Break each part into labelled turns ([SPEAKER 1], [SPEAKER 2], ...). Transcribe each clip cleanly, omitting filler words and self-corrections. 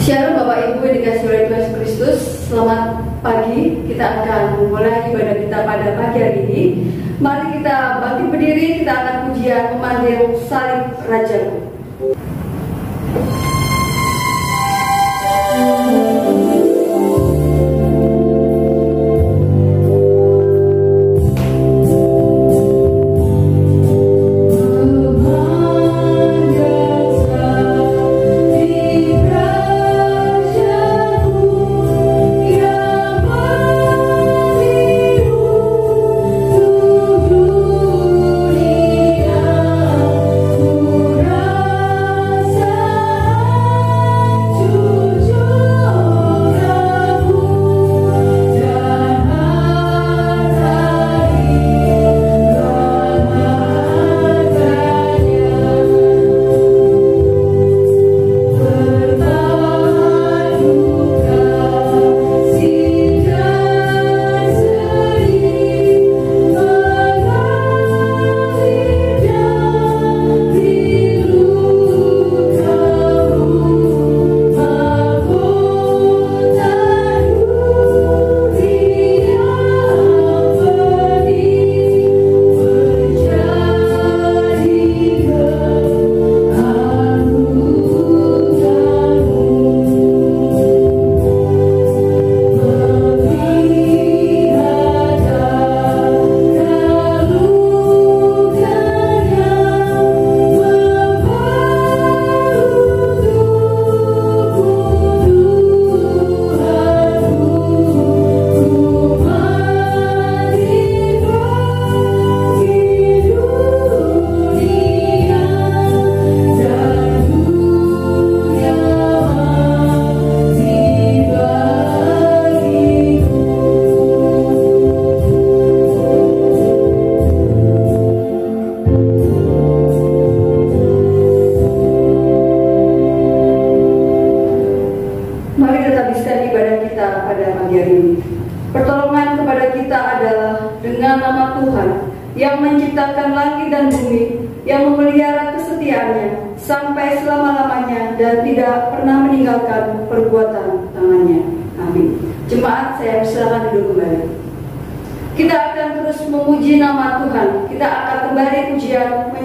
[SPEAKER 1] Shalom Bapak Ibu yang dikasihi oleh Tuhan Yesus Kristus. Selamat pagi. Kita akan memulai ibadah kita pada pagi hari ini. Mari kita bangkit berdiri. Kita akan pujian memanggil salib Rajaku.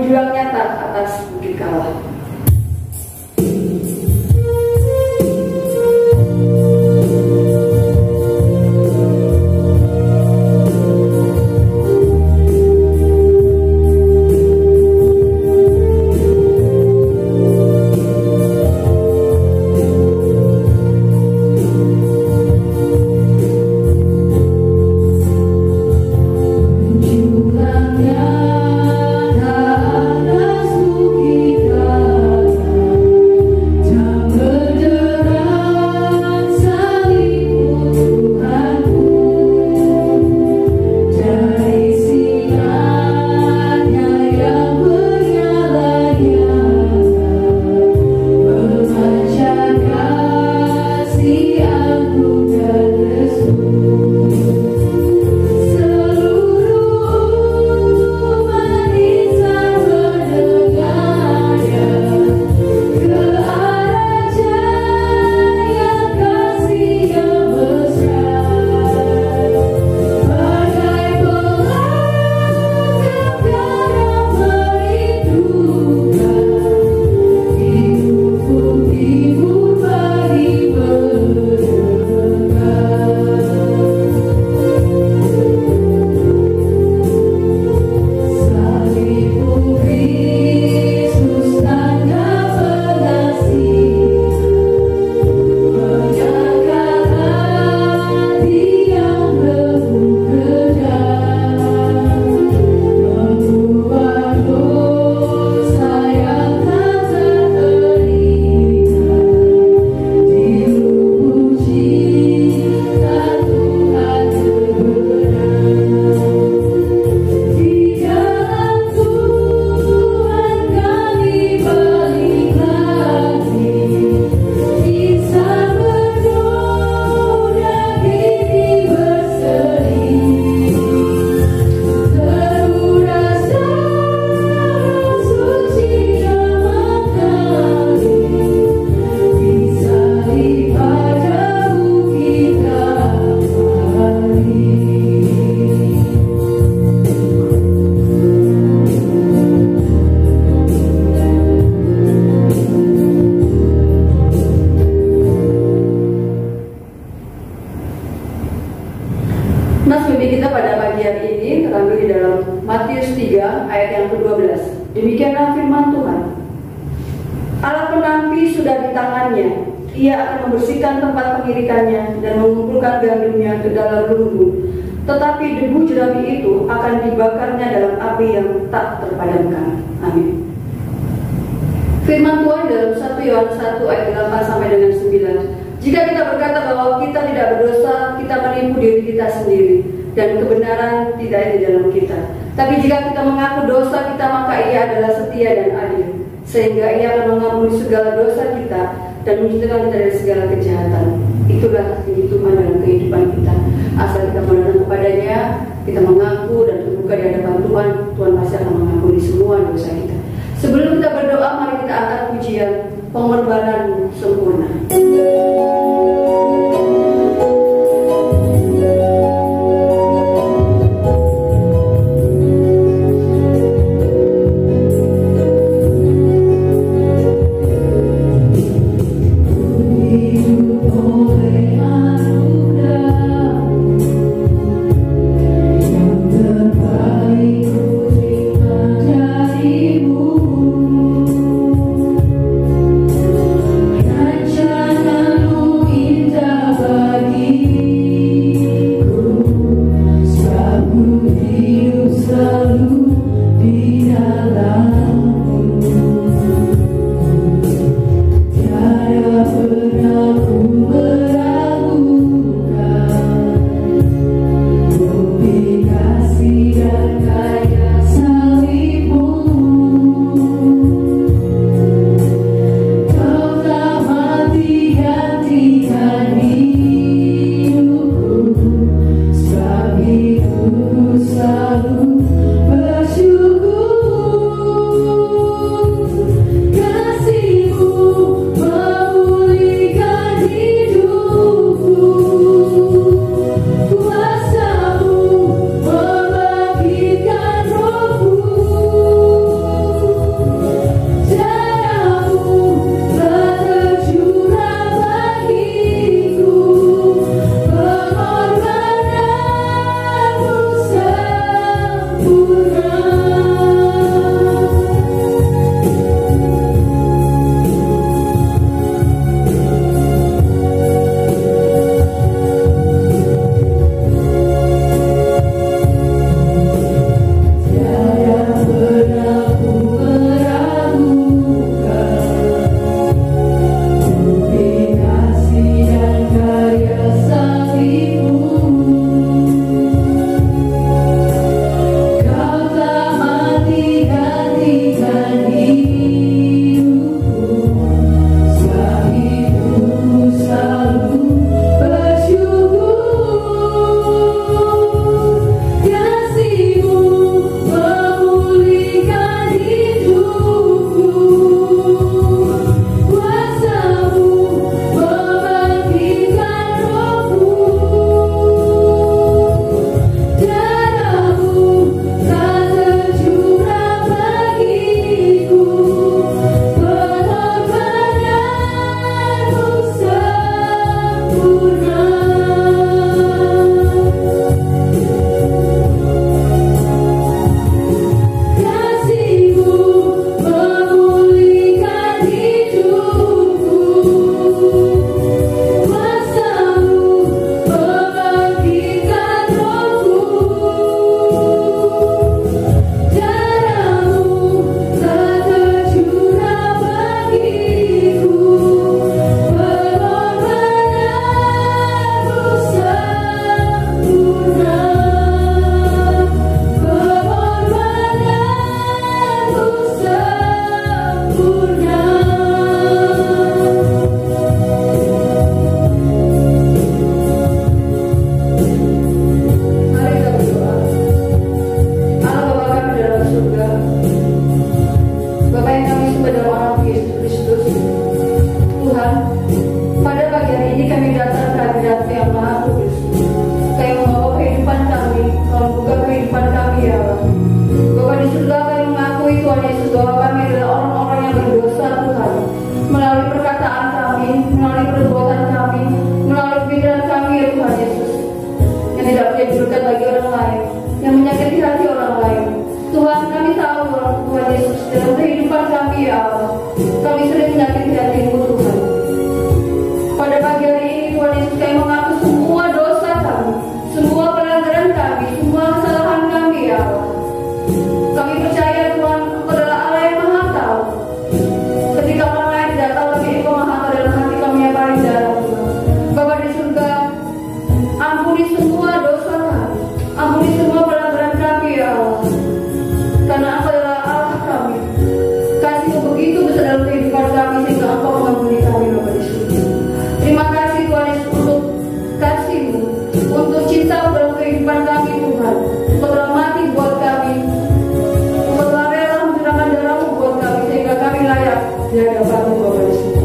[SPEAKER 2] Jurangnya tak ada suki
[SPEAKER 1] Matius 3 ayat yang ke-12. Demikianlah firman Tuhan. Alat penampi sudah di tangannya. Ia akan membersihkan tempat pengirikannya dan mengumpulkan gandumnya ke dalam lumbung. Tetapi debu jerami itu akan dibakarnya dalam api yang tak terpadamkan. Amin. Firman Tuhan dalam 1 Yohanes 1 ayat 8 sampai dengan 9. Jika kita berkata bahwa kita tidak berdosa, kita menipu diri kita sendiri, dan kebenaran tidak ada di dalam kita. Tapi jika kita mengaku dosa kita, maka Ia adalah setia dan adil, sehingga Ia akan mengampuni segala dosa kita dan menjauhkan kita dari segala kejahatan. Itulah janji Tuhan dalam kehidupan kita. Asal kita mau datang kepadanya, kita mengaku dan terbuka di hadapan Tuhan, Tuhan pasti akan mengampuni semua dosa kita. Sebelum kita berdoa, mari kita angkat pujian pengorbanan sempurna.
[SPEAKER 2] Raja
[SPEAKER 1] kehidupan kami ya Allah. Kami sering menyakiti hati-Mu Tuhan. Pada pagi hari ini Tuhan Yesus, kami mengaku semua dosa kami, semua pelanggaran kami, semua kesalahan kami ya Allah. Kami percaya Tuhan, Engkau adalah Allah yang Maha Tahu. Ketika orang lain tidak tahu, tapi Engkau Maha Tahu dalam hati kami yang paling dalam Tuhan. Bapa di surga, ampuni semua dosa kami, ampuni semua pelanggaran kami ya Allah. Karena Engkau adalah Allah kami. Kasih-Mu begitu besar dalam kehidupan kami sehingga Engkau mengampuni kami Bapa di surga. Terima kasih Tuhan Yesus untuk kasih-Mu, untuk cinta dalam kehidupan kami Tuhan. Engkau telah mati buat kami, Engkau telah rela menyerahkan darah-Mu buat kami sehingga kami layak di hadapan-Mu Bapa di surga.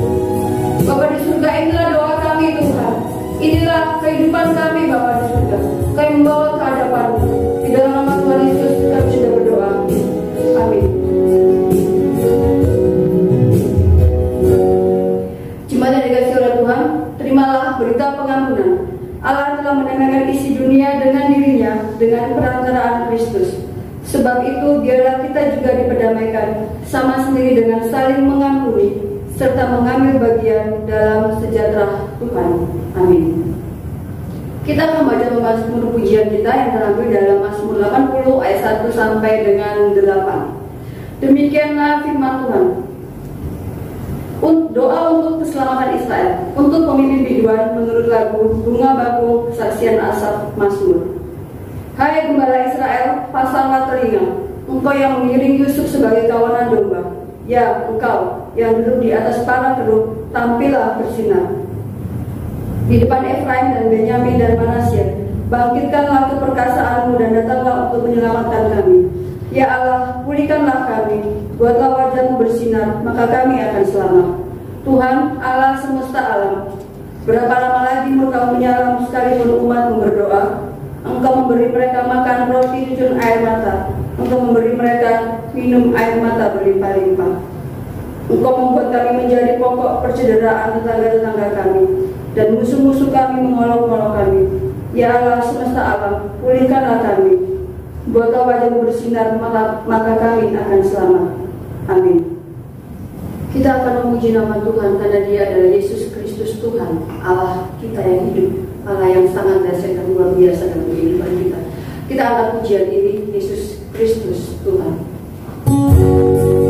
[SPEAKER 1] Bapa di surga, inilah doa kami Tuhan. Inilah kehidupan kami Bapa di surga. Kami membawa ke hadapan-Mu. Di dalam nama Tuhan Yesus kami sudah berdoa. Amin. Jemaat yang dikasihi oleh Tuhan, terimalah berita pengampunan. Allah telah mendamaikan isi dunia dengan dirinya dengan perantaraan Kristus. Sebab itu biarlah kita juga diperdamaikan sama sendiri dengan saling mengampuni serta mengambil bagian dalam sejahtera Tuhan. Amin. Kita akan membaca Mazmur pujian kita yang terambil dalam Mazmur 80 ayat 1 sampai dengan 8. Demikianlah firman Tuhan. Doa untuk keselamatan Israel, untuk pemimpin biduan menurut lagu Bunga Bakung Kesaksian Asaf Mazmur. Hai gembala Israel, pasanglah telinga, engkau yang mengiring Yusuf sebagai kawanan domba. Ya, engkau yang duduk di atas para kerub, tampillah bersinar. Di depan Efraim dan Benyamin dan Manasya, bangkitkanlah keperkasaanmu dan datanglah untuk menyelamatkan kami. Ya Allah, pulihkanlah kami, buatlah wajah-Mu bersinar, maka kami akan selamat. Tuhan, Allah semesta alam, berapa lama lagi murka-Mu menyala sekalipun umat-Mu berdoa? Engkau memberi mereka makan roti cucur air mata, Engkau memberi mereka minum air mata berlimpah-limpah. Engkau membuat kami menjadi pokok percederaan tetangga-tetangga kami, dan musuh-musuh kami mengolok-olok kami. Ya Allah semesta alam, pulihkanlah kami, buatlah wajah-Mu bersinar, maka kami akan selamat. Amin. Kita akan memuji nama Tuhan karena Dia adalah Yesus Kristus Tuhan, Allah kita yang hidup, Allah yang sangat dahsyat dan luar biasa dalam kehidupan kita. Kita angkat pujian ini, Yesus Kristus Tuhan.
[SPEAKER 2] Kemuliaan-Mu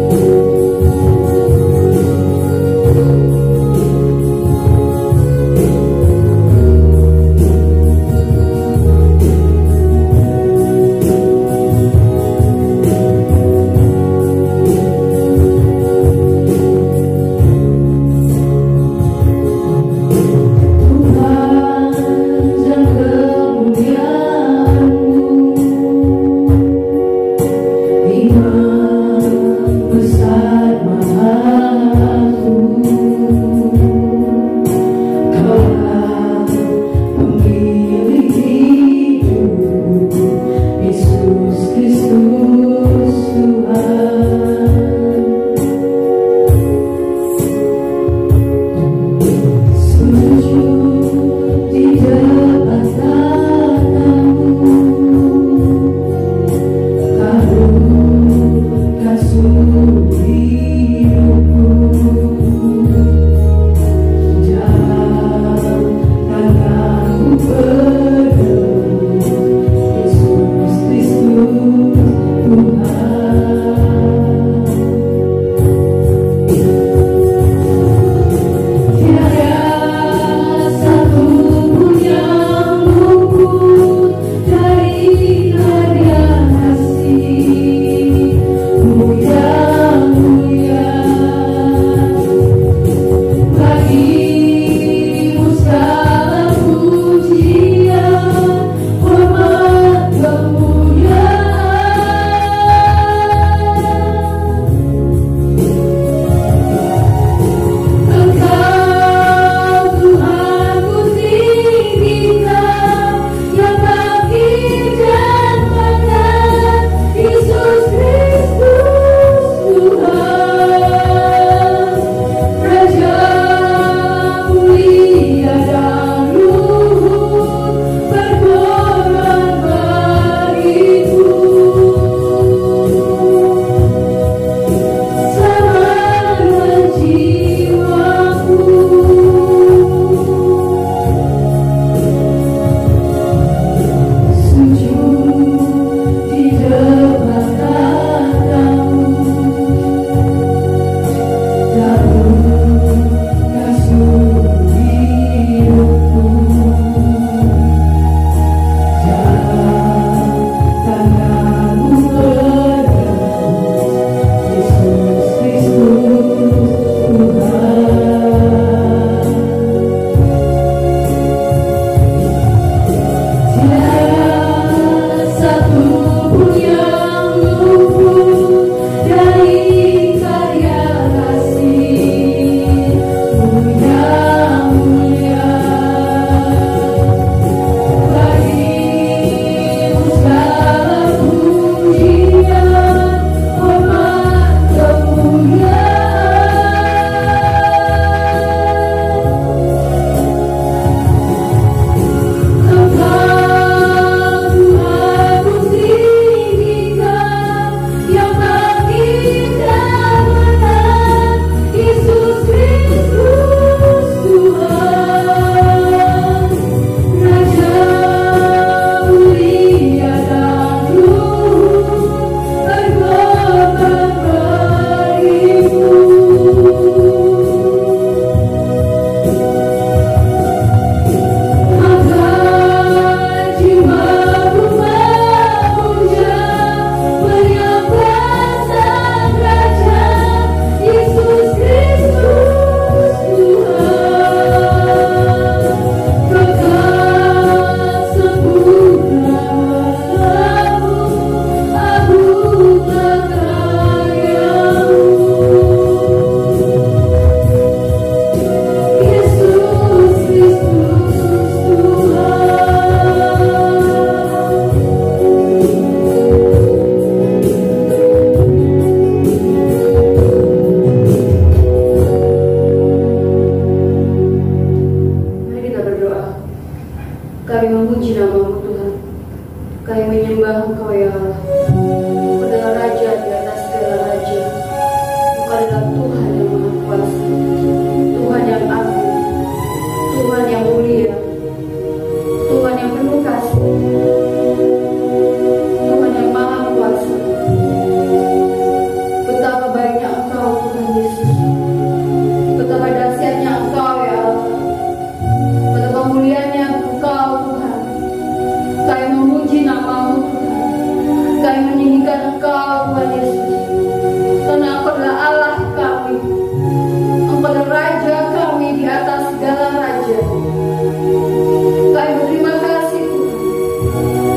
[SPEAKER 1] Kami berterima kasih Tuhan.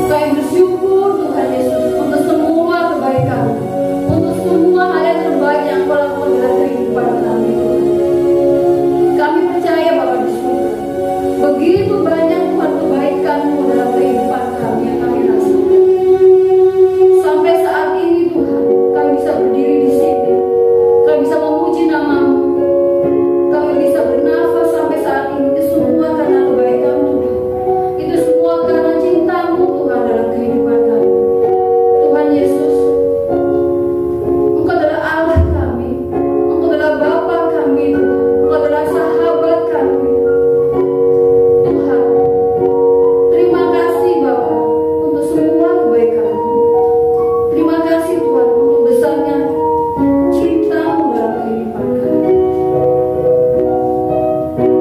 [SPEAKER 1] Kami bersyukur Tuhan Yesus untuk semua kebaikan, untuk semua hal yang terbaik yang Kau lakukan dalam kehidupan kami Tuhan. Kami percaya Bapa di surga, begitu banyak Tuhan kebaikan-Mu dalam kehidupan kami yang kami rasakan. Sampai saat ini Tuhan, kami bisa berdiri di sini, kami bisa memuji nama-Mu, kami bisa bernafas sampai saat ini. Itu semua karena kebaikan Tuhan, itu semua karena cinta-Mu Tuhan dalam kehidupan kami. Tuhan Yesus, Engkau adalah Allah kami, Engkau adalah Bapa kami Tuhan, Engkau adalah sahabat kami Tuhan. Terima kasih Bapa untuk semua kebaikan-Mu. Terima kasih Tuhan untuk besarnya cinta-Mu dalam kehidupan kami.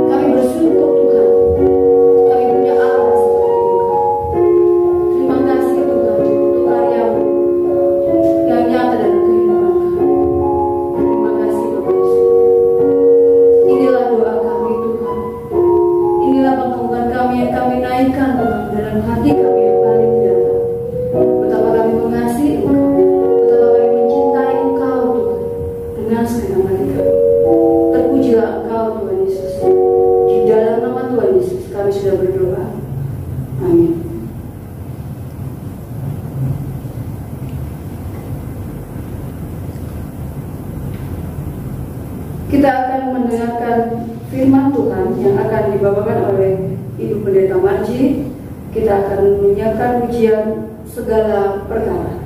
[SPEAKER 1] Kami bersyukur Tuhan, kami punya Allah seperti Engkau. Terima kasih Tuhan untuk karya-Mu yang nyata dalam kehidupan kami. Terima kasih Bapak Yesus. Inilah doa kami Tuhan. Inilah pengakuan kami yang kami naikkan Tuhan dalam hati kami yang paling dalam. Betapa kami mengasihi Engkau, betapa kami mencintai Engkau Tuhan dengan segenap hati kami. Terpujilah Engkau Tuhan Yesus. Di dalam nama Tuhan Yesus kami sudah berdoa. Amin. Kita akan mendengarkan firman Tuhan yang akan dibawakan oleh Ibu Pendeta Marji. Kita akan menyiapkan pujian segala perkara.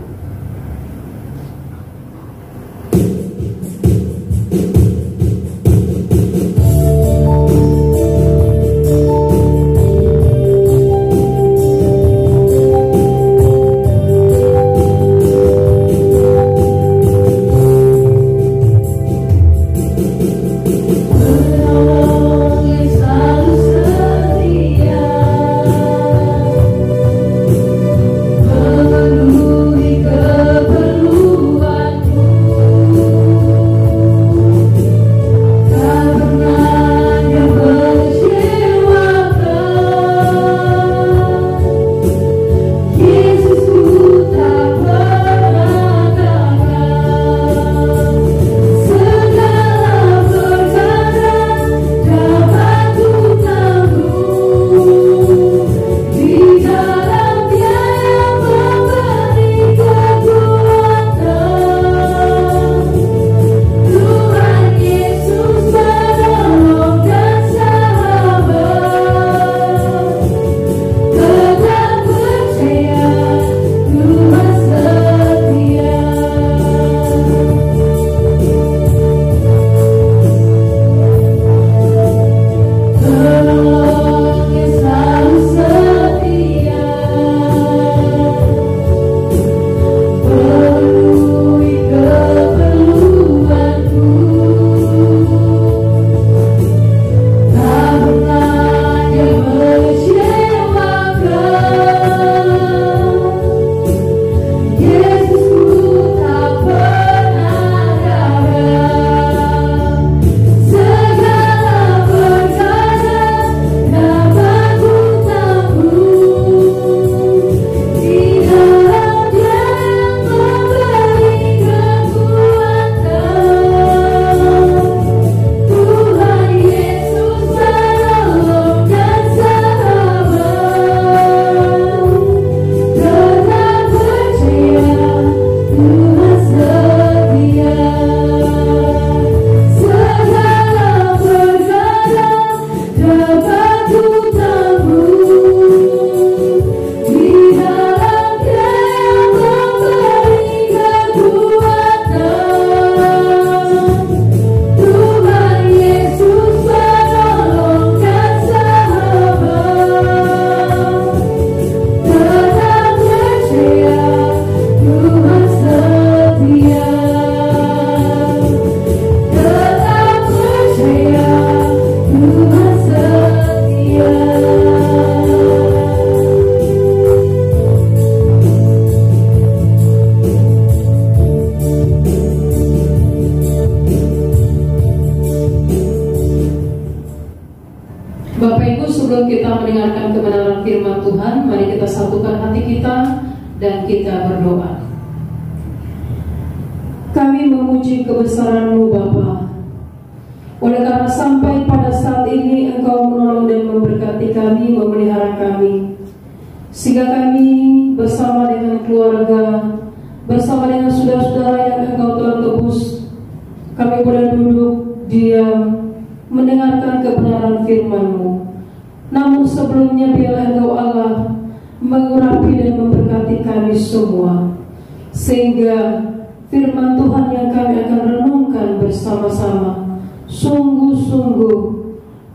[SPEAKER 2] Tuhan setia. Ibu, sebelum kita mendengarkan kebenaran firman Tuhan, mari kita satukan hati kita dan kita berdoa. Kami memuji kebesaran-Mu Bapa. Oleh karena sampai pada saat ini Engkau menolong dan memberkati kami, memelihara kami, sehingga kami bersama dengan keluarga, bersama dengan saudara-saudara yang Engkau telah tebus, kami boleh duduk diam mendengarkan kebenaran firman-Mu. Namun sebelumnya biarlah Engkau Allah mengurapi dan memberkati kami semua, sehingga firman Tuhan yang kami akan renungkan bersama-sama sungguh-sungguh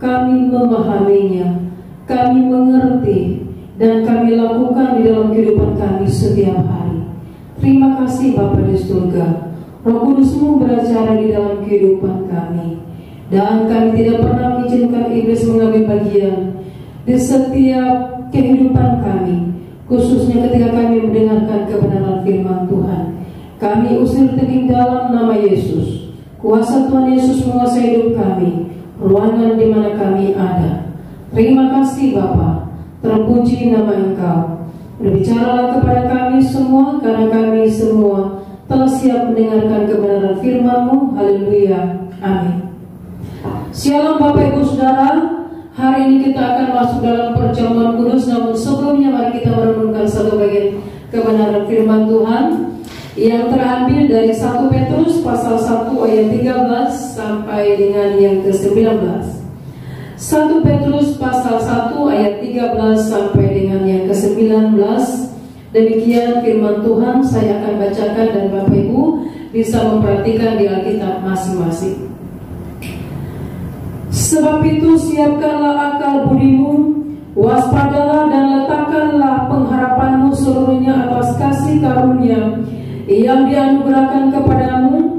[SPEAKER 2] kami memahaminya, kami mengerti, dan kami lakukan di dalam kehidupan kami setiap hari. Terima kasih Bapa di surga, Roh Kudus-Mu beracara di dalam kehidupan kami, dan kami tidak pernah mengizinkan iblis mengambil bagian di setiap kehidupan kami, khususnya ketika kami mendengarkan kebenaran firman Tuhan. Kami usir teking dalam nama Yesus. Kuasa Tuhan Yesus menguasai hidup kami, ruangan di mana kami ada. Terima kasih Bapa, terpuji nama Engkau. Berbicaralah kepada kami semua, karena kami semua telah siap mendengarkan kebenaran firman-Mu. Haleluya, amin. Shalom Bapak Ibu Saudara, hari ini kita akan masuk dalam perjamuan kudus. Namun sebelumnya mari kita merenungkan satu bagian kebenaran firman Tuhan yang terambil dari 1 Petrus pasal 1 ayat 13 sampai dengan yang ke-19. 1 Petrus pasal 1 ayat 13 sampai dengan yang ke-19. Demikian firman Tuhan, saya akan bacakan dan Bapak Ibu bisa memperhatikan di Alkitab masing-masing. Sebab itu siapkanlah akal budimu, waspadalah dan letakkanlah pengharapanmu seluruhnya atas kasih karunia yang dianugerahkan kepadamu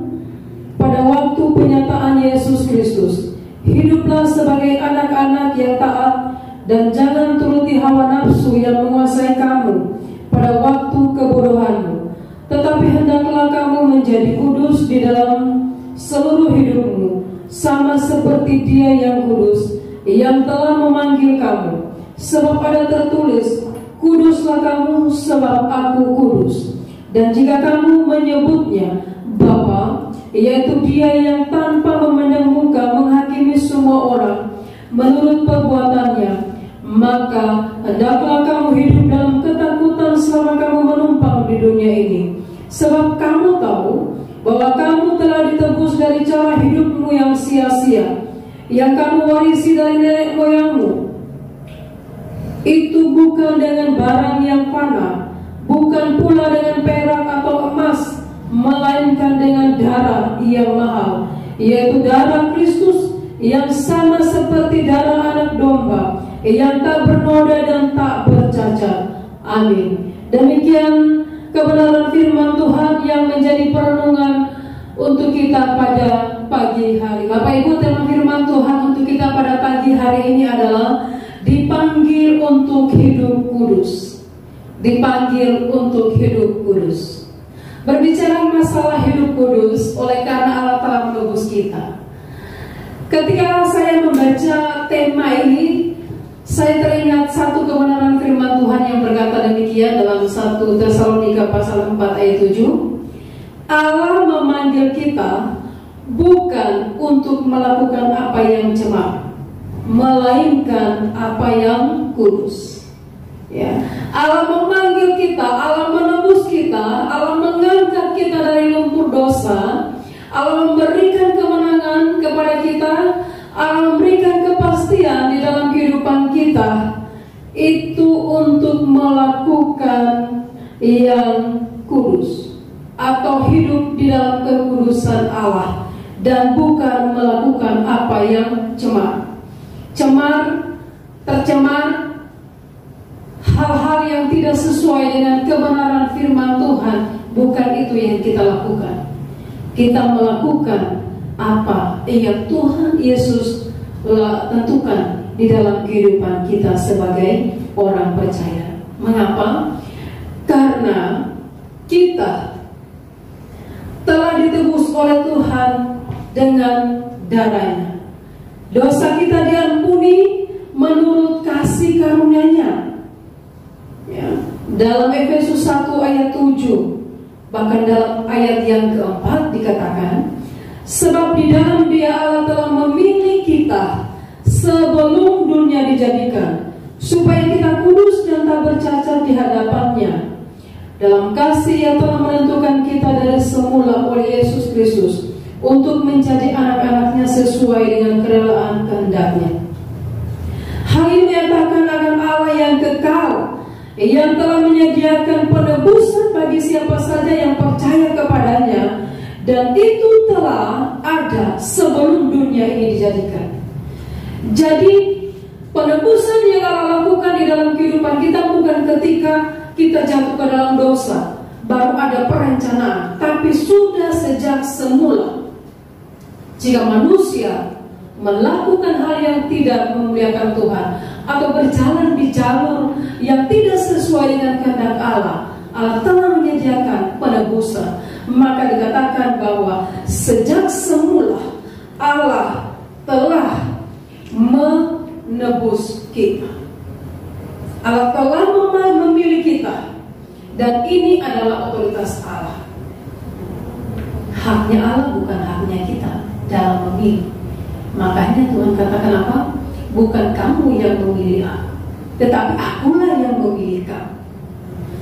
[SPEAKER 2] pada waktu penyataan Yesus Kristus. Hiduplah sebagai anak-anak yang taat, dan jangan turuti hawa nafsu yang menguasai kamu pada waktu kebodohanmu. Tetapi hendaklah kamu menjadi kudus di dalam seluruh hidupmu, sama seperti Dia yang kudus, yang telah memanggil kamu. Sebab ada tertulis, kuduslah kamu sebab aku kudus. Dan jika kamu menyebutnya Bapa, yaitu Dia yang tanpa memandang muka menghakimi semua orang menurut perbuatannya, maka hendaklah kamu hidup dalam ketakutan selama kamu menumpang di dunia ini. Sebab kamu tahu bahwa kamu telah ditebus dari cara hidupmu yang sia-sia, yang kamu warisi dari nenek moyangmu. Itu bukan dengan barang yang fana, bukan pula dengan perak atau emas, melainkan dengan darah yang mahal, yaitu darah Kristus, yang sama seperti darah anak domba, yang tak bernoda dan tak bercacat. Amin. Demikian kebenaran firman Tuhan yang menjadi perenungan untuk kita pada pagi hari. Bapak Ibu, tema firman Tuhan untuk kita pada pagi hari ini adalah dipanggil untuk hidup kudus. Dipanggil untuk hidup kudus. Berbicara masalah hidup kudus, oleh karena Allah telah menebus kita. Ketika saya membaca tema ini, saya teringat satu kebenaran firman Tuhan yang berkata demikian dalam 1 Tesalonika pasal 4 ayat 7. Allah memanggil kita bukan untuk melakukan apa yang cemar, melainkan apa yang kudus. Ya, Allah memanggil kita, Allah menebus kita, Allah mengangkat kita dari lumpur dosa, Allah memberikan kemenangan kepada kita, Allah memberikan kepastian di dalam kehidupan kita. Itu untuk melakukan yang kudus, atau hidup di dalam kekudusan Allah, dan bukan melakukan apa yang cemar. Tercemar, hal-hal yang tidak sesuai dengan kebenaran firman Tuhan, bukan itu yang kita lakukan. Kita melakukan apa yang Tuhan Yesus tentukan di dalam kehidupan kita sebagai orang percaya. Mengapa? Karena kita telah ditebus oleh Tuhan dengan darahnya. Dosa kita diampuni, menurut kasih karunia-Nya. Ya, dalam Efesus 1 ayat 7, bahkan dalam ayat yang keempat dikatakan, sebab di dalam Dia Allah telah memilih kita sebelum dunia dijadikan, supaya kita kudus dan tak bercacat di hadapan-Nya. Dalam kasih Ia telah menentukan kita dari semula oleh Yesus Kristus untuk menjadi anak-anak-Nya sesuai dengan kerelaan kehendak-Nya. Hal ini menyatakan akan Allah yang kekal, yang telah menyediakan penebusan bagi siapa saja yang percaya kepada-Nya, dan itu telah ada sebelum dunia ini dijadikan. Jadi penebusan yang Allah lakukan di dalam kehidupan kita bukan ketika kita jatuh ke dalam dosa baru ada perencanaan, tapi sudah sejak semula. Jika manusia melakukan hal yang tidak memuliakan Tuhan atau berjalan di jalur yang tidak sesuai dengan kehendak Allah, Allah telah menyediakan penebusan. Maka dikatakan bahwa sejak semula Allah telah menebus kita. Allah telah memilih kita, dan ini adalah otoritas Allah. Haknya Allah bukan haknya kita dalam memilih. Makanya Tuhan katakan apa? Bukan kamu yang memilih aku, tetapi akulah yang memilih kamu.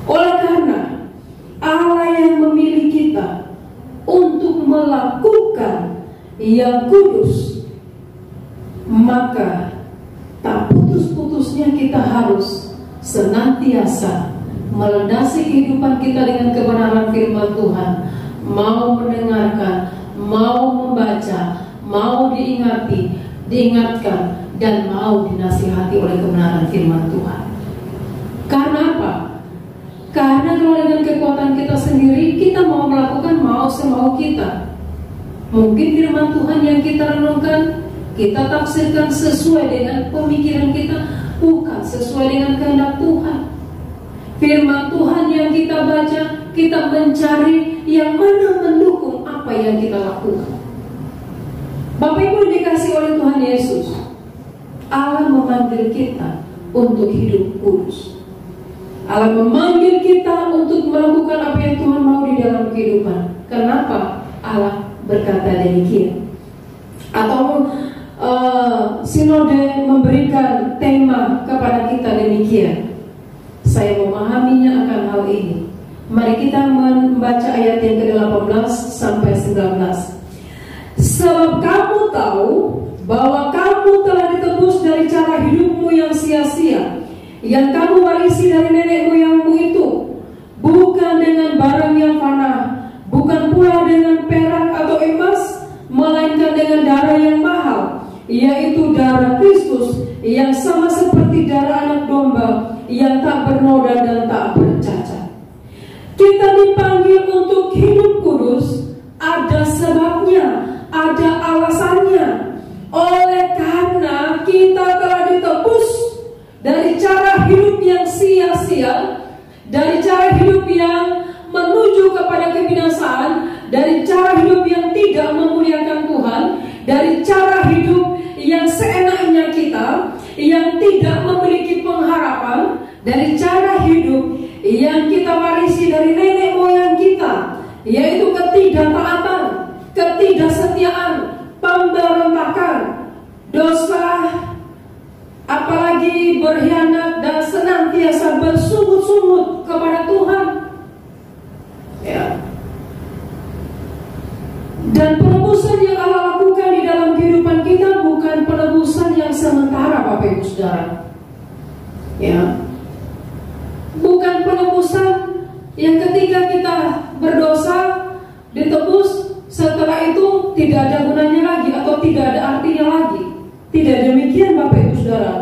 [SPEAKER 2] Oleh karena Allah yang memilih kita untuk melakukan yang kudus, maka tak putus-putusnya kita harus senantiasa melandasi kehidupan kita dengan kebenaran firman Tuhan. Mau mendengarkan, mau membaca, mau diingatkan, dan mau dinasihati oleh kebenaran firman Tuhan. Karena apa? Karena kalau dengan kekuatan kita sendiri, kita mau melakukan mau semau kita. Mungkin firman Tuhan yang kita renungkan, kita tafsirkan sesuai dengan pemikiran kita, bukan sesuai dengan kehendak Tuhan. Firman Tuhan yang kita baca, kita mencari yang mana mendukung apa yang kita lakukan. Bapak Ibu dikasih oleh Tuhan Yesus, Allah memanggil kita untuk hidup kudus. Allah memanggil kita untuk melakukan apa yang Tuhan mau di dalam kehidupan. Kenapa Allah berkata demikian? Atau sinode memberikan tema kepada kita demikian. Saya memahaminya akan hal ini. Mari kita membaca ayat yang ke-18 sampai 19. Sebab kamu tahu bahwa kamu telah ditebus dari cara hidupmu yang sia-sia, yang kamu warisi dari nenek moyangmu itu, bukan dengan barang yang fana, bukan pula dengan perak atau emas, melainkan dengan darah yang mahal, yaitu darah Kristus, yang sama seperti darah anak domba, yang tak bernoda dan tak bercacat. Kita dipanggil untuk hidup kudus, ada sebabnya, ada alasannya. Oleh karena kita telah ditebus dari cara hidup yang sia-sia, dari cara hidup yang menuju kepada kebinasaan, dari cara hidup yang tidak memuliakan Tuhan, dari cara hidup yang seenaknya kita, yang tidak memiliki pengharapan, dari cara hidup yang kita warisi dari nenek moyang kita, yaitu ketidaktaatan, ketidaksetiaan, pemberontakan, dosa, apalagi berkhianat dan senantiasa bersungut-sungut kepada Tuhan. Ya. Dan penebusan yang Allah lakukan di dalam kehidupan kita bukan penebusan yang sementara, Bapak Ibu Saudara. Ya. Bukan penebusan yang ketika kita berdosa ditebus, setelah itu tidak ada gunanya lagi atau tidak ada artinya lagi. Tidak demikian Bapak Ibu Saudara.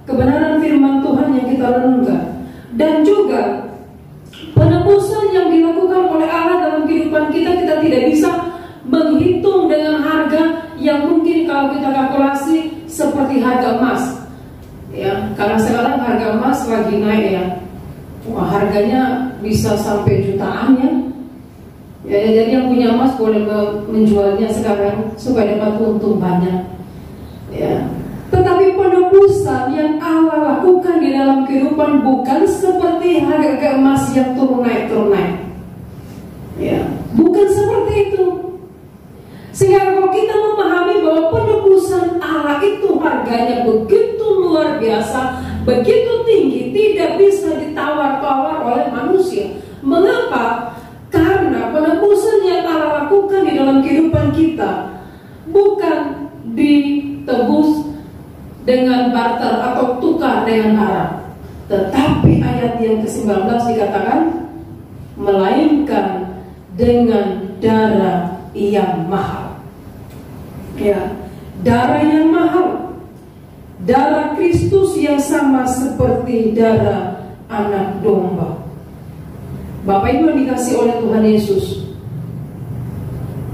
[SPEAKER 2] Kebenaran firman Tuhan yang kita renungkan, dan juga penebusan yang dilakukan oleh Allah dalam kehidupan kita, kita tidak bisa menghitung dengan harga yang mungkin kalau kita kalkulasi seperti harga emas. Ya, karena sekarang harga emas lagi naik ya. Wah, harganya bisa sampai jutaan ya. Ya, jadi yang punya emas boleh menjualnya sekarang supaya dapat untung banyak. Ya. Tetapi penebusan penebusan yang Allah lakukan di dalam kehidupan bukan seperti harga emas yang turun naik. Ya, bukan seperti itu. Sehingga kalau kita memahami bahwa penebusan Allah itu harganya begitu luar biasa, begitu tinggi, tidak bisa ditawar-tawar oleh manusia. Mengapa? Karena penebusan yang Allah lakukan di dalam kehidupan kita bukan ditebus dengan barter atau tukar dengan harap, tetapi ayat yang ke-19 dikatakan melainkan dengan darah yang mahal. Ya, darah yang mahal, darah Kristus yang sama seperti darah anak domba. Bapak Ibu dikasih oleh Tuhan Yesus,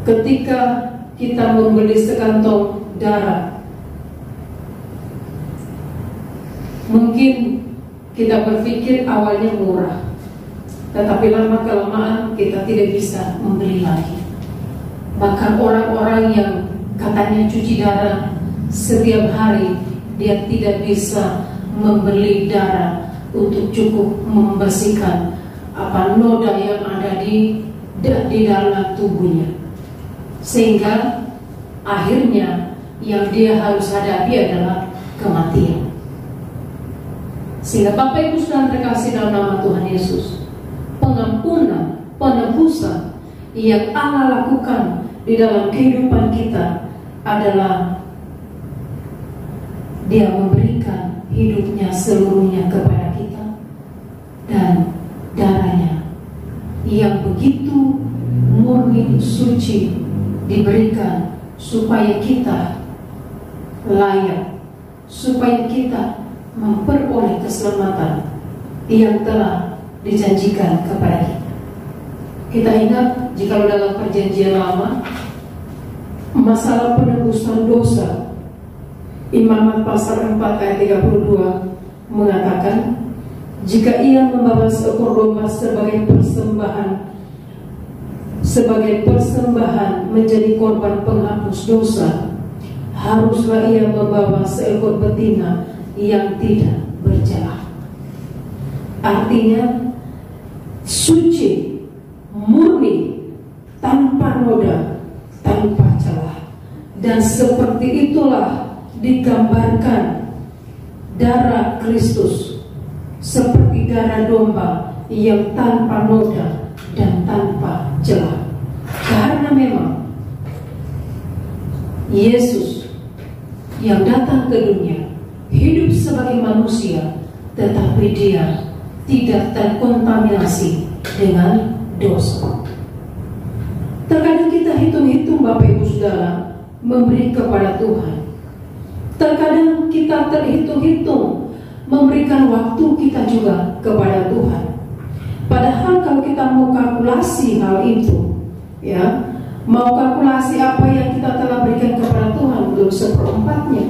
[SPEAKER 2] ketika kita membeli sekantong darah, mungkin kita berpikir awalnya murah, tetapi lama-kelamaan kita tidak bisa membeli lagi. Bahkan orang-orang yang katanya cuci darah setiap hari, dia tidak bisa membeli darah untuk cukup membersihkan noda yang ada di dalam tubuhnya, sehingga akhirnya yang dia harus hadapi adalah kematian. Sehingga Bapak Ibu Saudara terkasih dalam nama Tuhan Yesus, pengampunan, penebusan yang Allah lakukan di dalam kehidupan kita adalah Dia memberikan hidupnya seluruhnya kepada kita, dan darahnya yang begitu murni suci diberikan supaya kita layak, supaya kita memperoleh keselamatan yang telah dijanjikan kepada kita. Kita ingat jika dalam perjanjian lama masalah penebusan dosa, Imamat pasal 4 ayat 32 mengatakan, jika ia membawa seekor domba sebagai persembahan menjadi korban penghapus dosa, haruslah ia membawa seekor betina yang tidak bercelah. Artinya suci, murni, tanpa noda, tanpa celah. Dan seperti itulah digambarkan darah Kristus, seperti darah domba yang tanpa noda dan tanpa celah. Karena memang Yesus yang datang ke dunia hidup sebagai manusia, tetapi Dia tidak terkontaminasi dengan dosa. Terkadang kita hitung-hitung Bapak Ibu Saudara memberi kepada Tuhan. Terkadang kita terhitung-hitung memberikan waktu kita juga kepada Tuhan. Padahal kalau kita mau kalkulasi hal itu, ya, mau kalkulasi apa yang kita telah berikan kepada Tuhan, belum seperempatnya.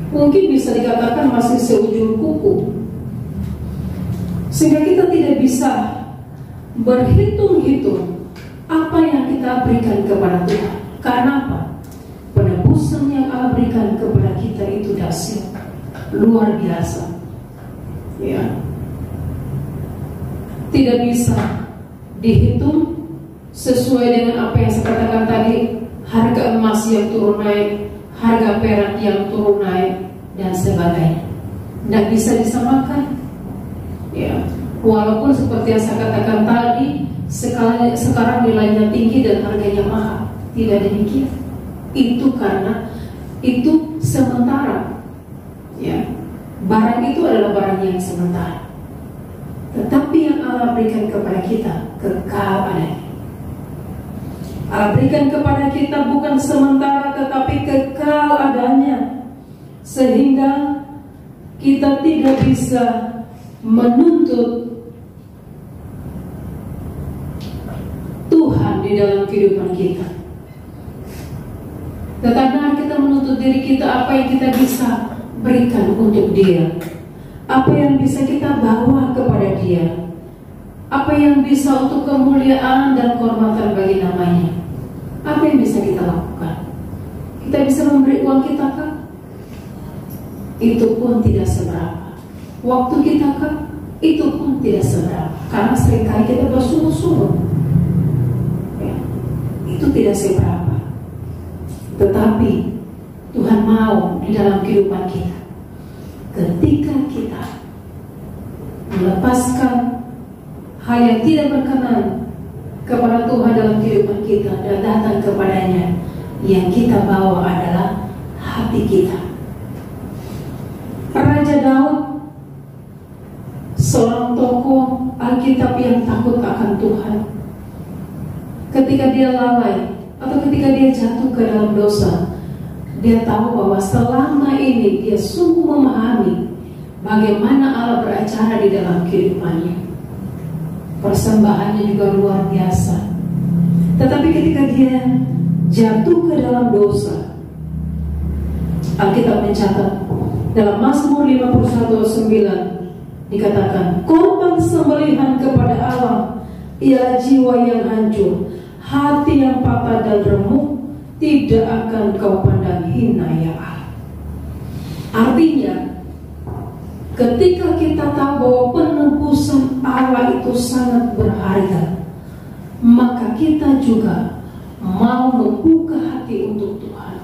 [SPEAKER 2] Mungkin bisa dikatakan masih seujung kuku. Sehingga kita tidak bisa berhitung-hitung apa yang kita berikan kepada Tuhan. Karena apa? Penebusan yang Allah berikan kepada kita itu dahsyat, luar biasa. Ya, tidak bisa dihitung sesuai dengan apa yang saya katakan tadi, harga emas yang turun naik, harga perak yang turun naik, dan sebagainya. Tidak bisa disamakan. Ya, walaupun seperti yang saya katakan tadi, sekarang nilainya tinggi dan harganya mahal. Tidak demikian. Itu karena itu sementara. Ya, barang itu adalah barang yang sementara. Tetapi yang Allah berikan kepada kita kekal adanya. Allah berikan kepada kita bukan sementara, tetapi kekal adanya, sehingga kita tidak bisa menuntut Tuhan di dalam kehidupan kita. Tetapi kita menuntut diri kita, apa yang kita bisa berikan untuk Dia, apa yang bisa kita bawa kepada Dia, apa yang bisa untuk kemuliaan dan kehormatan bagi namanya. Apa yang bisa kita lakukan? Kita bisa memberi uang kita kan? itu pun tidak seberapa. Waktu kita itu pun tidak seberapa, karena seringkali kita bersungguh-sungguh, ya, itu tidak seberapa. Tetapi Tuhan mau di dalam kehidupan kita, ketika kita melepaskan hal yang tidak berkenan kepada Tuhan dalam kehidupan kita dan datang kepadanya, yang kita bawa adalah hati kita. Raja Daud, seorang tokoh Alkitab yang takut akan Tuhan, ketika dia lalai atau ketika dia jatuh ke dalam dosa, dia tahu bahwa selama ini dia sungguh memahami bagaimana Allah beracara di dalam kehidupannya. Persembahannya juga luar biasa. Tetapi ketika dia jatuh ke dalam dosa, Alkitab mencatat dalam Mazmur 51:9 dikatakan, korban sembelihan kepada Allah ialah jiwa yang hancur, hati yang patah dan remuk, tidak akan kau pandang hina ya Allah. Artinya, ketika kita tahu bahwa penebusan Allah itu sangat berharga, maka kita juga mau membuka hati untuk Tuhan,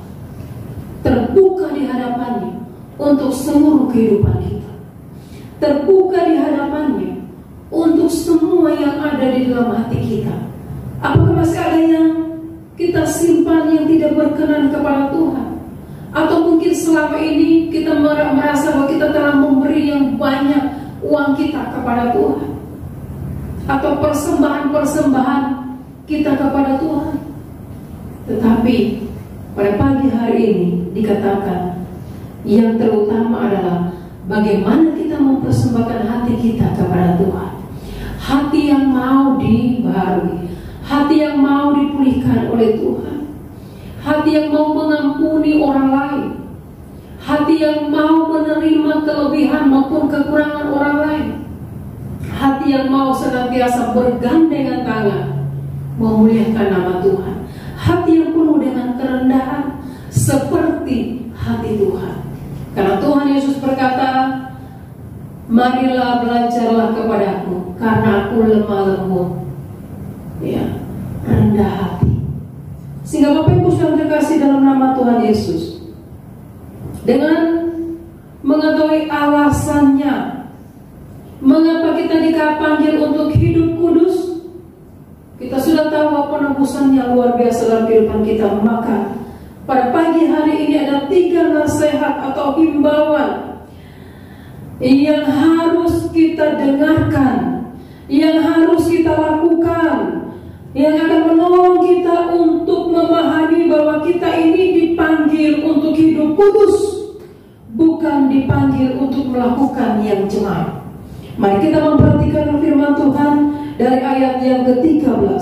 [SPEAKER 2] terbuka di hadapannya untuk seluruh kehidupan kita, terbuka di hadapannya untuk semua yang ada di dalam hati kita. Apakah masih ada yang kita simpan yang tidak berkenan kepada Tuhan? Atau mungkin selama ini kita merasa bahwa kita telah memberi yang banyak uang kita kepada Tuhan, atau persembahan-persembahan kita kepada Tuhan. Tetapi pada pagi hari ini dikatakan yang terutama adalah bagaimana kita mempersembahkan hati kita kepada Tuhan. Hati yang mau dibaharui, hati yang mau dipulihkan oleh Tuhan, hati yang mau mengampuni orang lain, hati yang mau menerima kelebihan maupun kekurangan orang lain, hati yang mau senantiasa bergandengan tangan memuliakan nama Tuhan, hati yang penuh dengan kerendahan seperti hati Tuhan. Karena Tuhan Yesus berkata, marilah belajarlah kepadaku, karena aku lemah lembut, ya, rendah hati. Sehingga Bapak Ibu sudah terkasih dalam nama Tuhan Yesus, dengan mengetahui alasannya mengapa kita dipanggil untuk hidup kudus, kita sudah tahu bahwa penebusannya luar biasa dalam kehidupan kita. Maka pada pagi hari ini ada 3 nasihat atau himbauan yang harus kita dengarkan, yang harus kita lakukan, yang akan menolong kita untuk memahami bahwa kita ini dipanggil untuk hidup kudus, bukan dipanggil untuk melakukan yang cemar. Mari kita memperhatikan firman Tuhan dari ayat yang ke-13.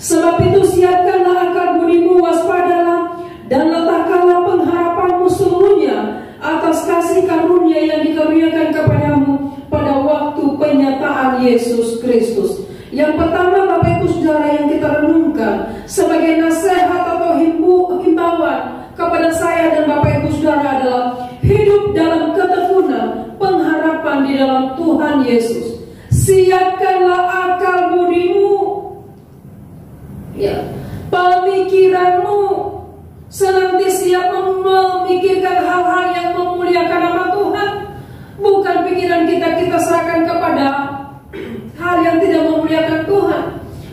[SPEAKER 2] Sebab itu siapkanlah akal budimu, waspadalah, dan letakkanlah pengharapanmu seluruhnya atas kasih karunia yang dikaruniakan kepadamu pada waktu penyataan Yesus Kristus. Yang pertama, Bapak Ibu Saudara, yang kita renungkan sebagai nasihat atau himbauan kepada saya dan Bapak Ibu Saudara adalah hidup dalam ketekunan pengharapan di dalam Tuhan Yesus. Siapkanlah akal budimu, ya, pemikiranmu, senantiasa siap memikirkan hal-hal yang memuliakan nama Tuhan. Bukan pikiran kita serahkan kepada hal yang tidak memuliakan Tuhan,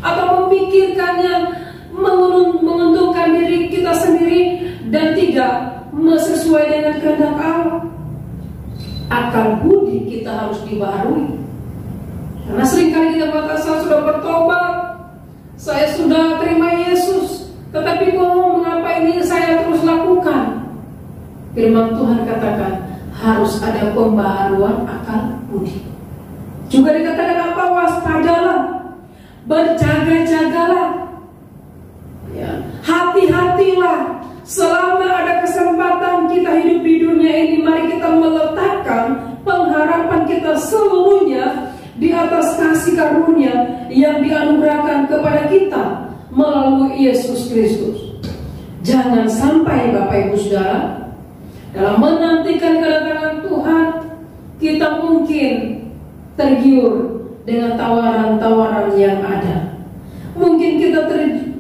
[SPEAKER 2] atau memikirkan yang menguntungkan diri kita sendiri dan tidak sesuai dengan kehendak Allah. Akal budi kita harus dibaharui. Karena seringkali kita berkata, saya sudah bertobat, saya sudah terima Yesus, tetapi mengapa ini saya terus lakukan? Firman Tuhan katakan harus ada pembaharuan akal budi. Juga dikatakan apa? Waspadalah, berjaga-jagalah, ya, hati-hatilah. Selama ada kesempatan kita hidup di dunia ini, mari kita meletakkan pengharapan kita seluruhnya di atas kasih karunia yang dianugerahkan kepada kita melalui Yesus Kristus. Jangan sampai Bapak Ibu Saudara dalam menantikan kedatangan Tuhan, kita mungkin tergiur dengan tawaran-tawaran yang ada. Mungkin kita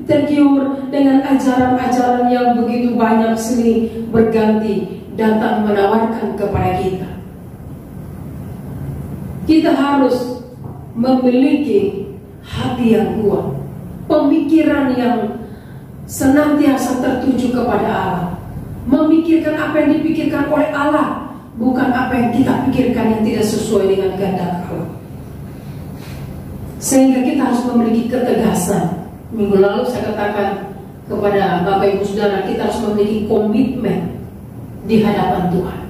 [SPEAKER 2] tergiur dengan ajaran-ajaran yang begitu banyak silih berganti datang menawarkan kepada kita. Kita harus memiliki hati yang kuat, pemikiran yang senantiasa tertuju kepada Allah, memikirkan apa yang dipikirkan oleh Allah, bukan apa yang kita pikirkan yang tidak sesuai dengan kehendak Allah. Sehingga kita harus memiliki ketegasan. Minggu lalu saya katakan kepada Bapak Ibu Saudara, kita harus memiliki komitmen di hadapan Tuhan.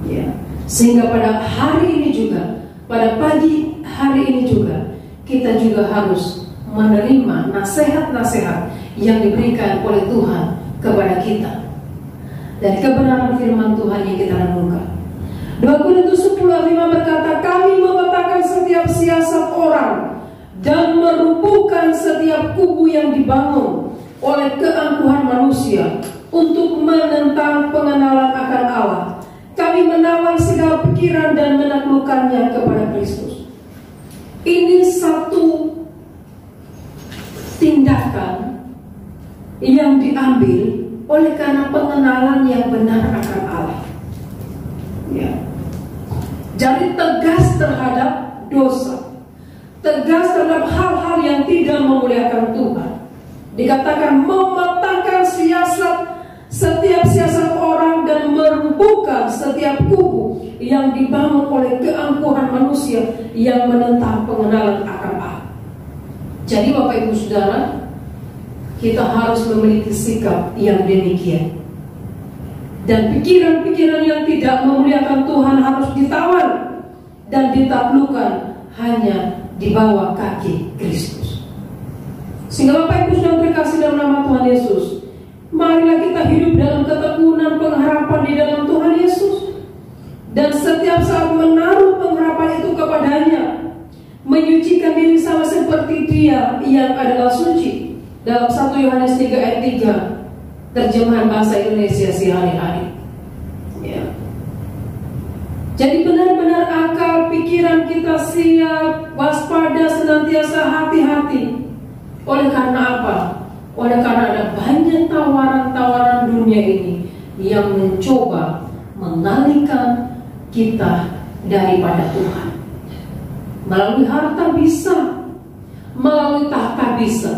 [SPEAKER 2] Ya. Sehingga pada hari ini juga, pada pagi hari ini juga, kita juga harus menerima nasihat-nasihat yang diberikan oleh Tuhan kepada kita dari kebenaran firman Tuhan yang kita renungkan. 2 Korintus 10:5 berkata, kami memetakan setiap siasat orang dan merubuhkan setiap kubu yang dibangun oleh keangkuhan manusia untuk menentang pengenalan akan Allah. Kami menawan segala pikiran dan menaklukkannya kepada Kristus. Ini satu tindakan yang diambil oleh karena pengenalan yang benar akan Allah. Ya. Jadi tegas terhadap dosa, tegas terhadap hal-hal yang tidak memuliakan Tuhan. Dikatakan mematahkan setiap siasat orang dan merubuhkan setiap kubu yang dibangun oleh keangkuhan manusia yang menentang pengenalan akan Allah. Jadi Bapak Ibu Saudara, kita harus memiliki sikap yang demikian. Dan pikiran-pikiran yang tidak memuliakan Tuhan harus ditawan dan ditaklukkan hanya di bawah kaki Kristus. Sehingga Bapak Ibu Saudara terkasih dalam nama Tuhan Yesus, marilah kita hidup dalam ketekunan pengharapan di dalam Tuhan Yesus. Dan setiap saat menaruh pengharapan itu kepadanya, menyucikan diri sama seperti Dia yang adalah suci. Dalam 1 Yohanes 3 ayat 3, terjemahan bahasa Indonesia sehari-hari. Ya. Jadi benar-benar akal pikiran kita siap, waspada, senantiasa hati-hati. Oleh karena apa? Oleh karena ada banyak tawaran-tawaran dunia ini yang mencoba mengalihkan kita daripada Tuhan. Melalui harta bisa, melalui tahta bisa,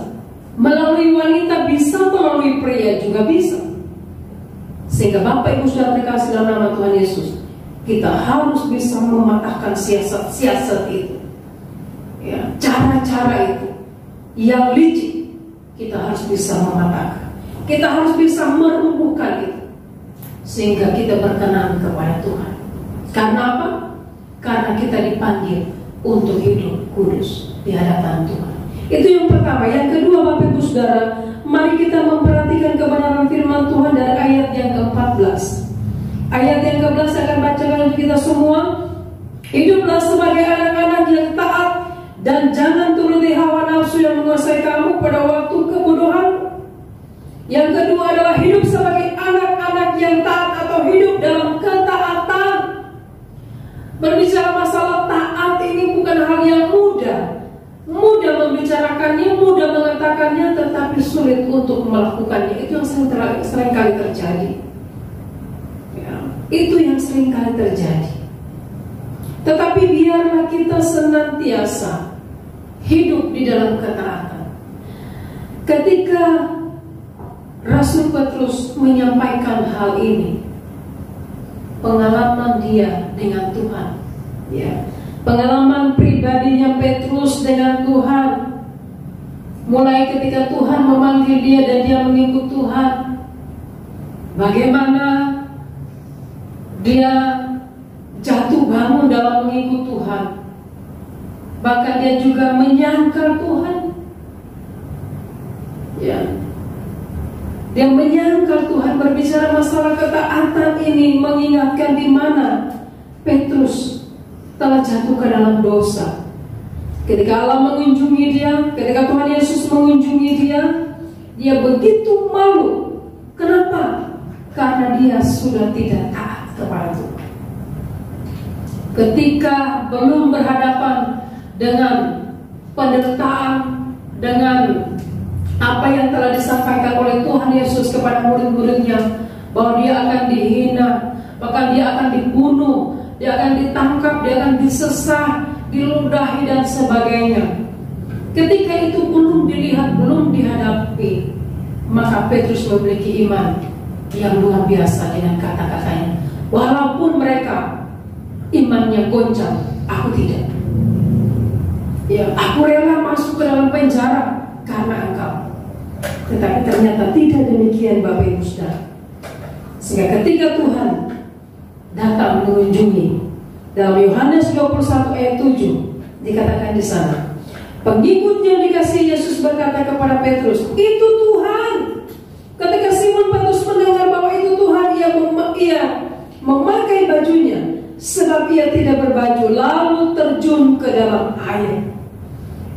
[SPEAKER 2] melalui wanita bisa, melalui pria juga bisa. Sehingga Bapak Ibu Saudara terkasih dalam nama Tuhan Yesus, kita harus bisa mematahkan siasat-siasat itu, ya, cara-cara itu yang licik. Kita harus bisa mematahkan, kita harus bisa merubuhkan itu, sehingga kita berkenan kepada Tuhan. Karena apa? Karena kita dipanggil untuk hidup kudus di hadapan Tuhan. Itu yang pertama. Yang kedua, Bapak Ibu Saudara, mari kita memperhatikan kebenaran firman Tuhan dari ayat yang ke-14. Ayat yang ke-14 saya akan bacakan untuk kita semua. Hiduplah sebagai anak-anak yang taat dan jangan turuti hawa nafsu yang menguasai kamu pada waktu kebodohan. Yang kedua adalah hidup sebagai anak-anak yang taat atau hidup dalam ketaatan. Berbicara masalah taat ini bukan hal yang mudah. Mudah membicarakannya, mudah mengatakannya, tetapi sulit untuk melakukannya. Itu yang sering kali terjadi. Ya, itu yang sering kali terjadi. Tetapi biarlah kita senantiasa hidup di dalam ketaatan. Ketika Rasul Petrus menyampaikan hal ini, pengalaman dia dengan Tuhan, ya, pengalaman pribadinya Petrus dengan Tuhan, mulai ketika Tuhan memanggil dia dan dia mengikut Tuhan, bagaimana dia jatuh bangun dalam mengikut Tuhan, bahkan dia juga menyangkal Tuhan, ya. Dia menyangkal Tuhan. Berbicara masalah ketaatan ini mengingatkan di mana Petrus telah jatuh ke dalam dosa. Ketika Allah mengunjungi dia, ketika Tuhan Yesus mengunjungi dia, dia begitu malu. Kenapa? Karena dia sudah tidak taat kepada Tuhan. Ketika belum berhadapan dengan penderitaan, dengan apa yang telah disampaikan oleh Tuhan Yesus kepada murid-muridnya, bahwa dia akan dihina, bahkan dia akan dibunuh, dia akan ditangkap, dia akan disesah, diludahi dan sebagainya. Ketika itu belum dilihat, belum dihadapi, maka Petrus memiliki iman yang luar biasa dengan kata-katanya. Walaupun mereka imannya goncang, aku tidak. Ya, aku rela masuk ke dalam penjara karena engkau. Tetapi ternyata tidak demikian, Bapak Ibu Saudara. Sehingga ketika Tuhan datang mengunjungi, dalam Yohanes 21 ayat 7 dikatakan di sana, pengikut yang dikasihi Yesus berkata kepada Petrus, itu Tuhan. Ketika Simon Petrus mendengar bahwa itu Tuhan, ia memakai bajunya, sebab ia tidak berbaju, lalu terjun ke dalam air.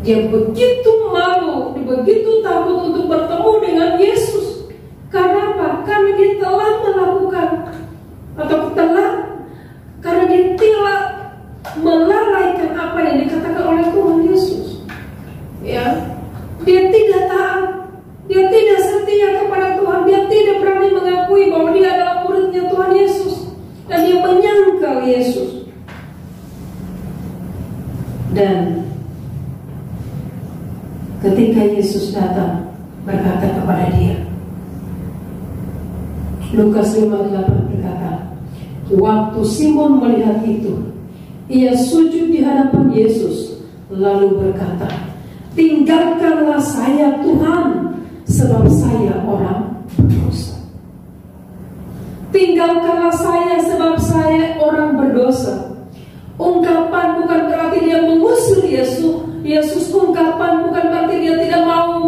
[SPEAKER 2] Dia begitu malu, dia begitu takut untuk bertemu dengan Yesus. Karena apa? Karena dia telah melakukan, atau karena dia telah melalaikan apa yang dikatakan oleh Tuhan Yesus. Ya, dia tidak taat, dia tidak setia kepada Tuhan, dia tidak berani mengakui bahwa dia adalah muridnya Tuhan Yesus, dan dia menyangkal Yesus. Dan ketika Yesus datang berkata kepada dia, Lukas 5:8 berkata, waktu Simon melihat itu, ia sujud di hadapan Yesus, lalu berkata, tinggalkanlah saya Tuhan, sebab saya orang berdosa. Tinggalkanlah saya sebab saya orang berdosa. Ungkapan bukan berarti dia mengusir Yesus. Ungkapan bukan berarti dia tidak mau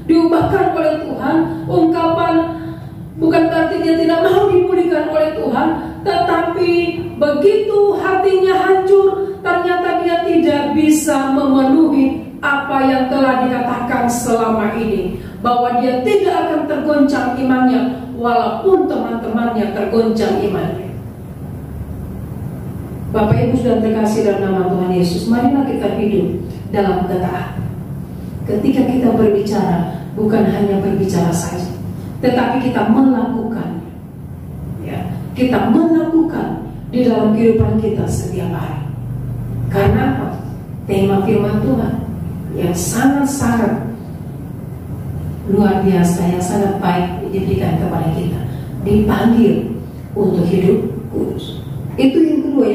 [SPEAKER 2] diubahkan oleh Tuhan. Ungkapan bukan berarti dia tidak mau dipulihkan oleh Tuhan. Tetapi begitu hatinya hancur, ternyata dia tidak bisa memenuhi apa yang telah dikatakan selama ini, bahwa dia tidak akan tergoncang imannya walaupun teman-temannya tergoncang imannya. Bapak Ibu sudah terkasih dalam nama Tuhan Yesus, marilah kita hidup dalam ketaatan. Ketika kita berbicara, bukan hanya berbicara saja, tetapi kita melakukan. Ya, kita melakukan di dalam kehidupan kita setiap hari. Karena apa? Tema firman Tuhan yang sangat-sangat luar biasa, yang sangat baik diberikan kepada kita, dipanggil untuk hidup kudus. Itu yang kedua.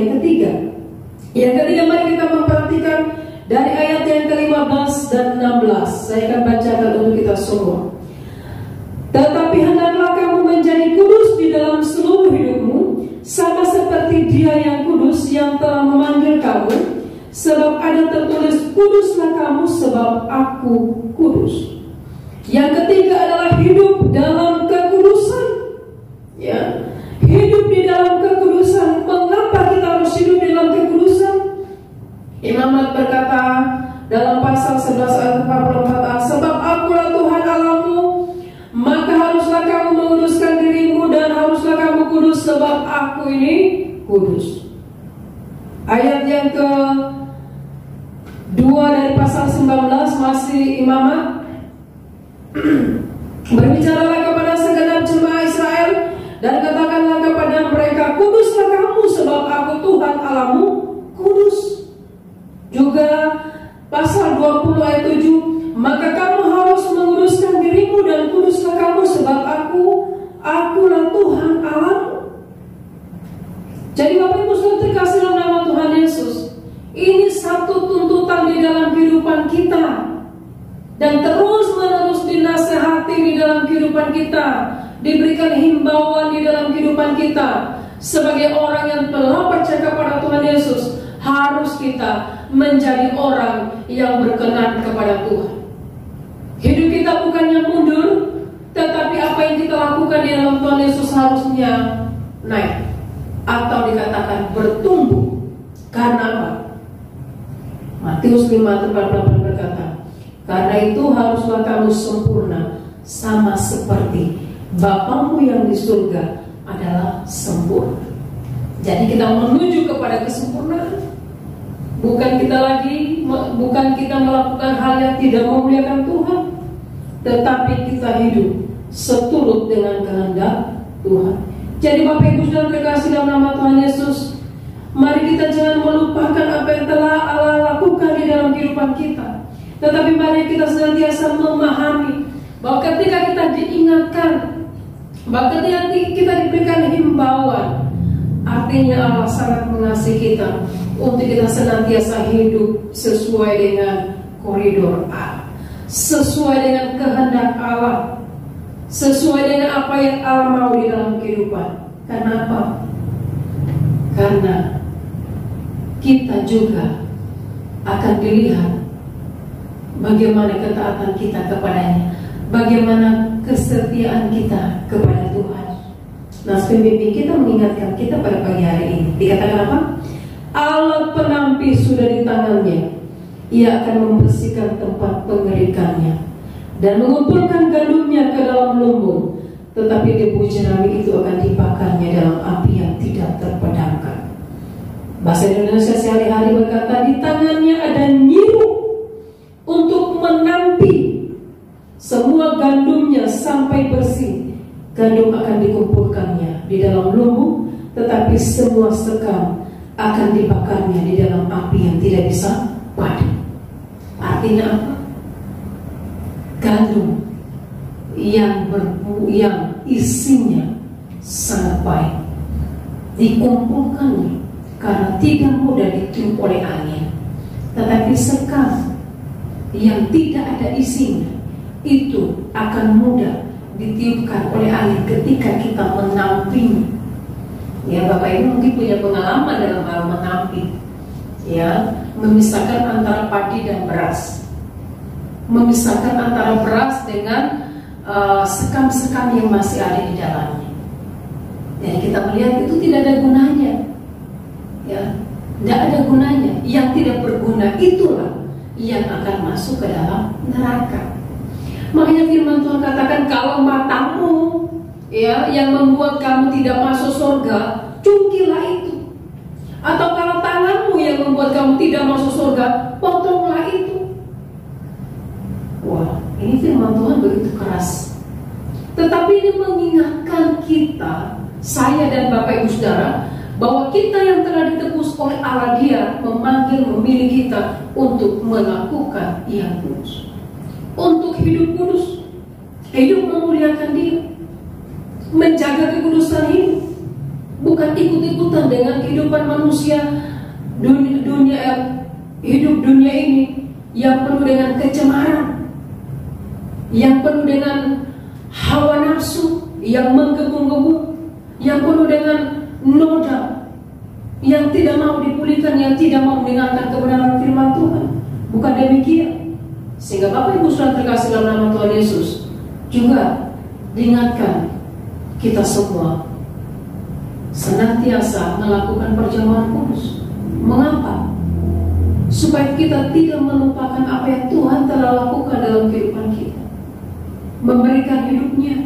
[SPEAKER 2] Yang ketiga, mari kita memperhatikan dari ayat yang ke-15 dan 16. Saya akan bacakan untuk kita semua. Tetapi hendaklah kamu menjadi kudus di dalam seluruh hidupmu, sama seperti Dia yang kudus yang telah memanggil kamu. Sebab ada tertulis, kuduslah kamu sebab aku kudus. Yang ketiga adalah hidup dalam kekudusan. Ya, hidup di dalam kekudusan. Mengapa kita harus hidup di dalam kekudusan? Imamat berkata dalam pasal 11 ayat 44, sebab akulah Tuhan Allahmu, maka haruslah kamu menguduskan dirimu, dan haruslah kamu kudus sebab aku ini kudus. Ayat yang ke-2 dari pasal 19 masih Imamat. Berbicaralah kepada segenap jemaah Israel dan katakanlah kepada mereka, kuduslah kamu sebab aku Tuhan Allahmu kudus. Juga pasal 20 ayat 7, maka kamu harus menguduskan dirimu dan kuduslah kamu sebab akulah Tuhan Allahmu. Jadi Bapak Ibu sudah terkasih dalam nama Tuhan Yesus, ini satu tuntutan di dalam kehidupan kita, dan terus menerus dinasehati di dalam kehidupan kita, diberikan himbauan di dalam kehidupan kita. Sebagai orang yang telah percaya kepada Tuhan Yesus, harus kita menjadi orang yang berkenan kepada Tuhan. Hidup kita bukannya mundur, tetapi apa yang kita lakukan di dalam Tuhan Yesus harusnya naik, atau dikatakan bertumbuh. Karena apa? Matius 5:48 berkata, karena itu haruslah kamu sempurna, sama seperti Bapamu yang di surga adalah sempurna. Jadi kita menuju kepada kesempurnaan. Bukan kita melakukan hal yang tidak memuliakan Tuhan, tetapi kita hidup seturut dengan kehendak Tuhan. Jadi Bapak Ibu Saudara terkasih dalam nama Tuhan Yesus, mari kita jangan melupakan apa yang telah Allah lakukan di dalam kehidupan kita, tetapi mari kita senantiasa memahami bahwa ketika kita diingatkan, bahwa ketika kita diberikan himbauan, artinya Allah sangat mengasihi kita untuk kita senantiasa hidup sesuai dengan koridor Allah, sesuai dengan kehendak Allah, sesuai dengan apa yang Allah mau di dalam kehidupan. Karena apa? Karena kita juga akan dilihat bagaimana ketaatan kita kepadanya, bagaimana kesetiaan kita kepada Tuhan. Nah, pembimbing kita mengingatkan kita pada pagi hari ini. Dikatakan apa? Alat penampi sudah di tangannya. Ia akan membersihkan tempat pengerikannya dan mengumpulkan gandumnya ke dalam lumbung. Tetapi debu jerami itu akan dibakarnya dalam api yang tidak terpadamkan. Bahasa Indonesia sehari-hari berkata, di tangannya ada nyiruk untuk menampi semua gandumnya sampai bersih. Gandum akan dikumpulkannya di dalam lumbung, tetapi semua sekam akan dibakarnya di dalam api yang tidak bisa padam. Artinya apa? Gandum yang isinya sangat baik dikumpulkannya karena tidak mudah ditiup oleh angin, tetapi sekam yang tidak ada isinya itu akan mudah ditiupkan oleh angin ketika kita menampinya. Ya, Bapak Ibu mungkin punya pengalaman dalam hal menampi, ya, memisahkan antara padi dan beras, memisahkan antara beras dengan sekam-sekam yang masih ada di dalamnya. Jadi kita melihat itu tidak ada gunanya, ya, tidak ada gunanya. Yang tidak berguna itulah yang akan masuk ke dalam neraka. Makanya firman Tuhan katakan, kalau matamu, ya, yang membuat kamu tidak masuk surga, cungkilah itu. Atau kalau tanganmu yang membuat kamu tidak masuk surga, potonglah itu. Wah, ini firman Tuhan begitu keras. Tetapi ini mengingatkan kita, saya dan Bapak Ibu Saudara, bahwa kita yang telah ditebus oleh Allah, Dia memanggil, memilih kita untuk melakukan yang kudus, untuk hidup kudus, hidup memuliakan Dia, menjaga kekudusan hidup, bukan ikut-ikutan dengan kehidupan manusia hidup dunia ini yang penuh dengan kecemaran, yang penuh dengan hawa nafsu yang menggebu-gebu, yang penuh dengan noda yang tidak mau dipulihkan, yang tidak mau mendengarkan kebenaran firman Tuhan. Bukan demikian. Sehingga Bapak Ibu Saudara terkasih dalam nama Tuhan Yesus, juga diingatkan kita semua senantiasa melakukan perjamuan kudus. Mengapa? Supaya kita tidak melupakan apa yang Tuhan telah lakukan dalam kehidupan kita, memberikan hidupnya,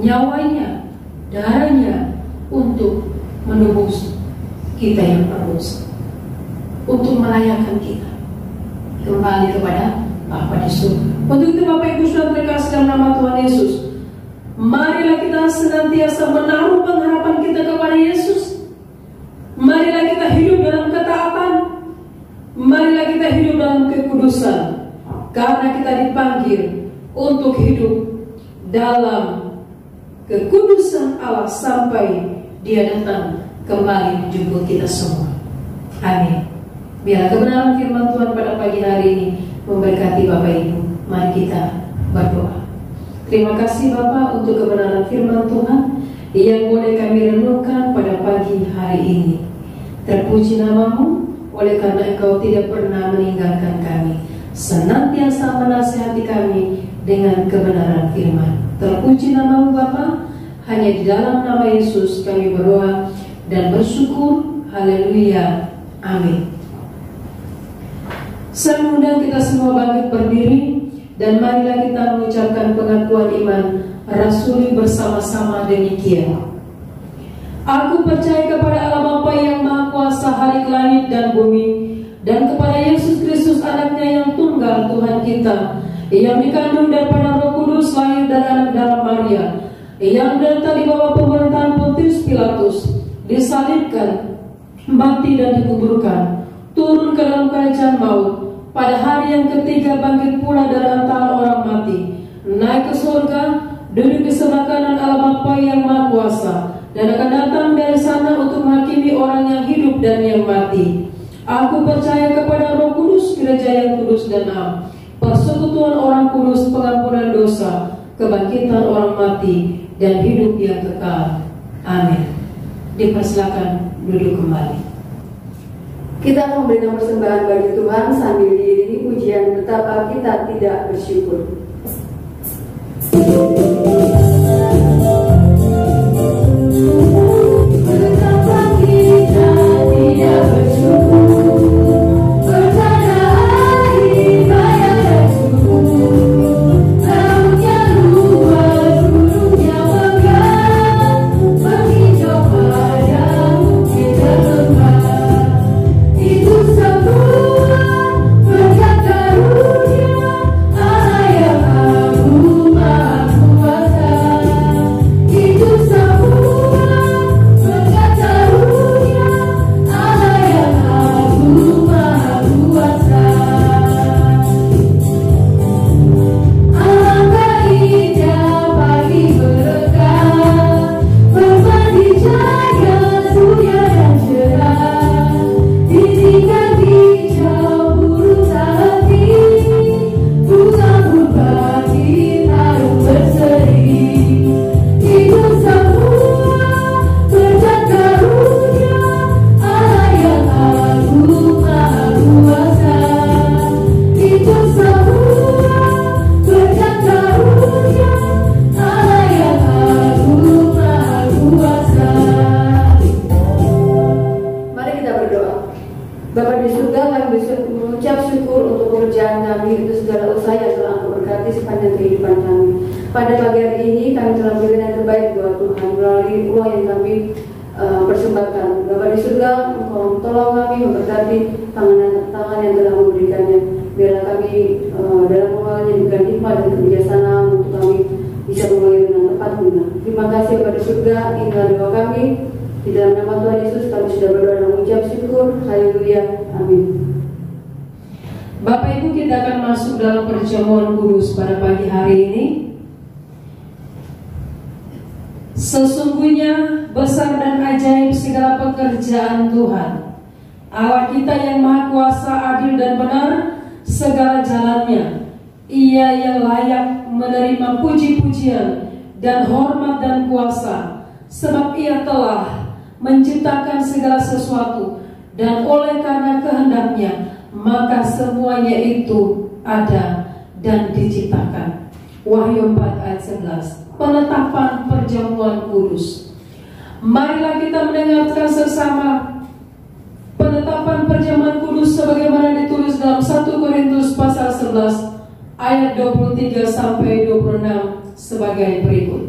[SPEAKER 2] nyawanya, darahnya untuk menebus kita yang berdosa, untuk melayakkan kita kembali kepada Bapa di surga. Untuk itu Bapak Ibu Saudara terkasih dalam nama Tuhan Yesus, marilah kita senantiasa menaruh pengharapan kita kepada Yesus. Marilah kita hidup dalam ketaatan, marilah kita hidup dalam kekudusan, karena kita dipanggil untuk hidup dalam kekudusan Allah sampai Dia datang kembali menjemput kita semua. Amin. Biarlah kebenaran firman Tuhan pada pagi hari ini memberkati Bapak Ibu. Mari kita berdoa. Terima kasih Bapak untuk kebenaran firman Tuhan yang boleh kami renungkan pada pagi hari ini. Terpuji nama-Mu, oleh karena Engkau tidak pernah meninggalkan kami, senantiasa menasihati kami dengan kebenaran firman. Terpuji nama-Mu Bapa. Hanya di dalam nama Yesus kami berdoa dan bersyukur. Haleluya. Amin. Saya mengundang kita semua bangkit berdiri, dan marilah kita mengucapkan pengakuan iman rasuli bersama-sama demikian. Aku percaya kepada Allah Bapa yang Maha Kuasa Halik langit dan bumi, dan kepada Yesus Kristus anaknya yang tunggal Tuhan kita, yang dikandung daripada Roh Kudus, lahir dari anak darah Maria, yang menderita di bawah pemerintahan Pontius Pilatus, disalibkan, mati dan dikuburkan, turun ke dalam kerajaan maut, pada hari yang ketiga bangkit pula dari antara orang mati, naik ke surga, duduk di sebelah kanan Allah Bapa yang Maha Kuasa, dan akan datang dari sana untuk menghakimi orang yang hidup dan yang mati. Aku percaya kepada Roh Kudus, gereja yang kudus dan am, persekutuan orang kudus, pengampunan dosa, kebangkitan orang mati, dan hidup yang kekal. Amin. Dipersilakan duduk kembali.
[SPEAKER 1] Kita akan memberikan persembahan bagi Tuhan sambil diiringi pujian betapa kita tidak bersyukur. Betapa kita tidak bersyukur, bertanda air bayar dan syukur, lautnya luas, gunungnya megah, menghijau padamu kita lembah. Itu semua berkat karunia Allah yang agung Maha Kuasa. Itu semua berkat karunia Allah yang agung Maha Kuasa. Alangkah indah pagi berkah, berbandi cahaya surya dan cerah, ditingkat hijau burung tak henti, bunga berbagi harum berseri. Itu semua berkat karunia Allah yang agung Maha Kuasa. Itu semua berkat karunia Allah yang agung Maha Kuasa. Mari kita berdoa. Bapa di surga, kami mengucap syukur untuk pekerjaan kami, untuk segala usaha yang telah Engkau berkati sepanjang kehidupan kami. Pada pagi hari ini kami telah memberikan yang terbaik buat Tuhan melalui uang yang kami persembahkan. Bapa di surga, Engkau tolong kami, memberkati tangan yang telah memberikannya. Biarlah kami dalam mengelolanya diberikan hikmat dan kebijaksanaan untuk kami bisa mengelola dengan tepat guna. Terima kasih Bapa di surga, inilah doa kami. Di dalam nama Tuhan Yesus kami sudah berdoa dan mengucap syukur. Haleluya. Amin.
[SPEAKER 2] Bapak Ibu, kita akan masuk dalam perjamuan kudus pada pagi hari ini. Sesungguhnya besar dan ajaib segala pekerjaan Tuhan Allah kita yang Maha Kuasa, adil dan benar segala jalannya. Ia yang layak menerima puji-pujian dan hormat dan kuasa, sebab Ia telah menciptakan segala sesuatu, dan oleh karena kehendaknya maka semuanya itu ada dan diciptakan. Wahyu 4 ayat 11. Penetapan perjamuan kudus. Marilah kita mendengarkan sesama penetapan perjamuan kudus sebagaimana ditulis dalam 1 Korintus pasal 11 ayat 23 sampai 26 sebagai berikut.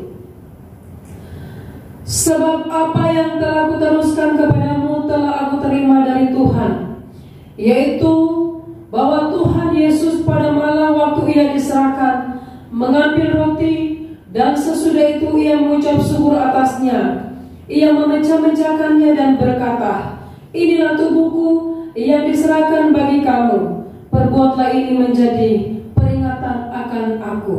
[SPEAKER 2] Sebab apa yang telah kuteruskan kepadamu telah aku terima dari Tuhan, yaitu bahwa Tuhan Yesus pada malam waktu Ia diserahkan mengambil roti, dan sesudah itu Ia mengucap syukur atasnya. Ia memecah-mecahkannya dan berkata, inilah tubuhku yang diserahkan bagi kamu. Perbuatlah ini menjadi peringatan akan aku.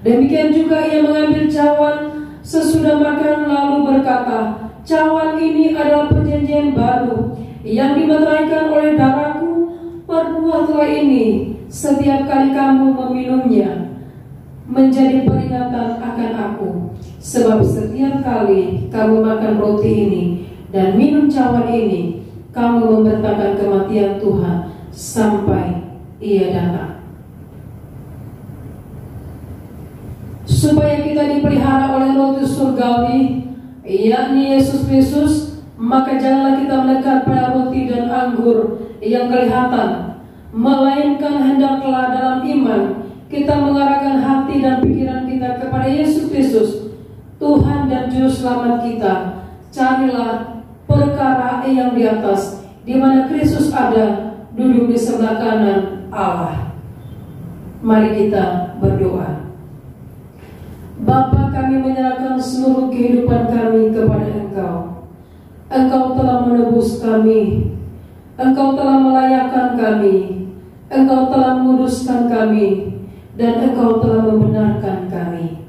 [SPEAKER 2] Demikian juga Ia mengambil cawan sesudah makan lalu berkata, cawan ini adalah perjanjian baru yang dimeteraikan oleh darahku. Perbuatlah ini setiap kali kamu meminumnya menjadi peringatan akan aku. Sebab setiap kali kamu makan roti ini dan minum cawan ini, kamu memberitakan kematian Tuhan sampai Ia datang. Supaya kita dipelihara oleh roti surgawi, yakni Yesus Kristus, maka janganlah kita mendekat pada roti dan anggur yang kelihatan, melainkan hendaklah dalam iman kita mengarahkan hati dan pikiran kita kepada Yesus Kristus, Tuhan dan Juru Selamat kita. Carilah perkara yang di atas, di mana Kristus ada, duduk di sebelah kanan Allah. Mari kita berdoa. Bapa, kami menyerahkan seluruh kehidupan kami kepada Engkau. Engkau telah menebus kami, Engkau telah melayakkan kami, Engkau telah menguduskan kami, dan Engkau telah membenarkan kami.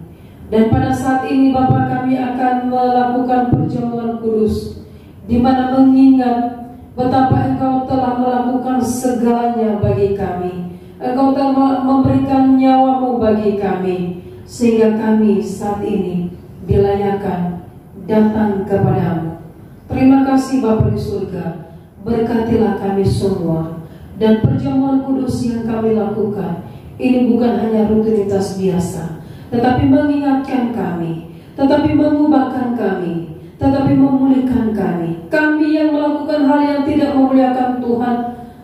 [SPEAKER 2] Dan pada saat ini Bapa, kami akan melakukan perjamuan kudus, di mana mengingat betapa Engkau telah melakukan segalanya bagi kami. Engkau telah memberikan nyawa-Mu bagi kami, sehingga kami saat ini dilayakkan datang kepadamu. Terima kasih Bapa di surga, berkatilah kami semua. Dan perjamuan kudus yang kami lakukan ini bukan hanya rutinitas biasa, tetapi mengingatkan kami, tetapi mengubahkan kami, tetapi memulihkan kami. Kami yang melakukan hal yang tidak memuliakan Tuhan,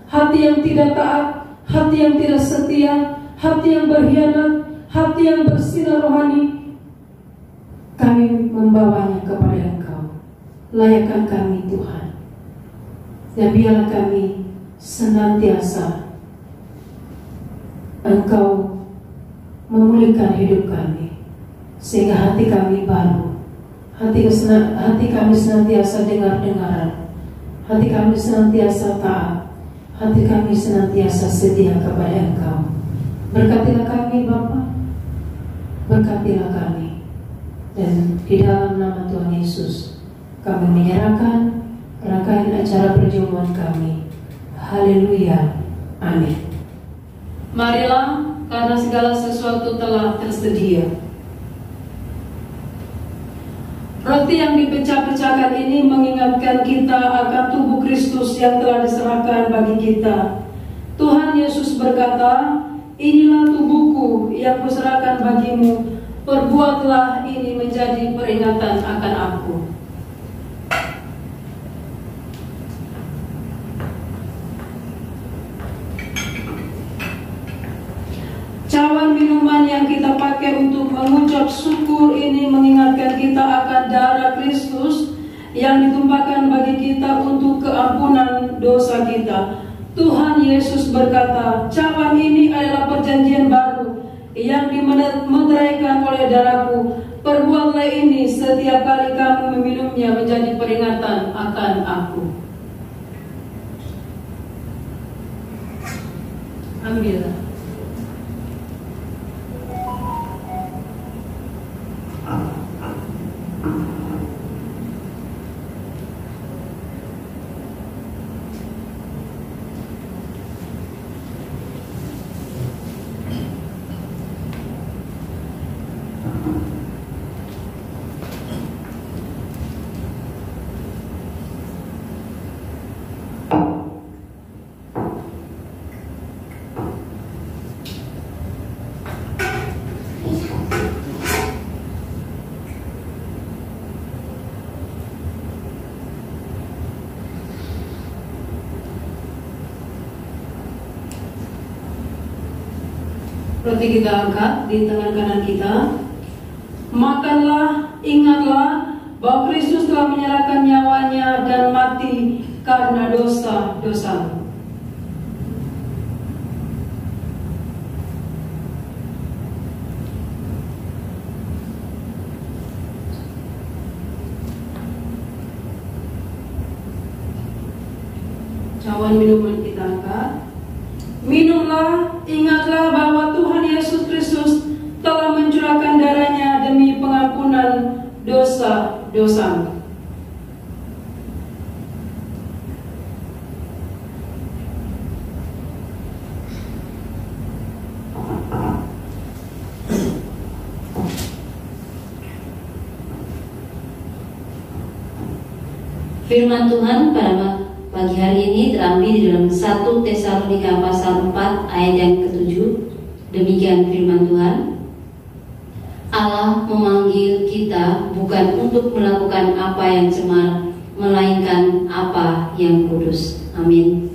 [SPEAKER 2] hati yang tidak taat, hati yang tidak setia, hati yang berkhianat, hati yang bersinar rohani, kami membawanya kepada Engkau. Layakkan kami Tuhan, dan biarlah kami senantiasa Engkau memulihkan hidup kami, sehingga hati kami baru, hati kami senantiasa dengar-dengaran, hati kami senantiasa taat, hati kami senantiasa setia kepada Engkau. Berkatilah kami Bapa, berkatilah kami, dan di dalam nama Tuhan Yesus kami menyerahkan rangkaian acara perjamuan kami. Haleluya, amin. Marilah, karena segala sesuatu telah tersedia. Roti yang dipecah-pecahkan ini mengingatkan kita akan tubuh Kristus yang telah diserahkan bagi kita. Tuhan Yesus berkata, "Inilah tubuhku yang kuserahkan bagimu, perbuatlah ini menjadi peringatan akan aku." Cawan minuman yang kita pakai untuk mengucap syukur ini mengingatkan kita akan darah Kristus yang ditumpahkan bagi kita untuk keampunan dosa kita. Tuhan Yesus berkata, "Cawan ini adalah perjanjian baru yang dimeteraikan oleh darahku. Perbuatlah ini setiap kali kamu meminumnya menjadi peringatan akan aku." Ambillah. Roti kita angkat di tangan kanan kita. Makanlah, ingatlah bahwa Kristus telah menyerahkan nyawanya dan mati karena dosa-dosamu. Cawan minuman kita angkat. Minumlah, ingatlah bahwa Tuhan Yesus Kristus telah mencurahkan darahnya demi pengampunan dosa-dosamu.
[SPEAKER 3] Firman Tuhan pada pagi hari ini terambil di dalam 1 Tesalonika pasal 4 ayat yang ke-7. Demikian firman Tuhan. Allah memanggil kita bukan untuk melakukan apa yang cemar, melainkan apa yang kudus. Amin.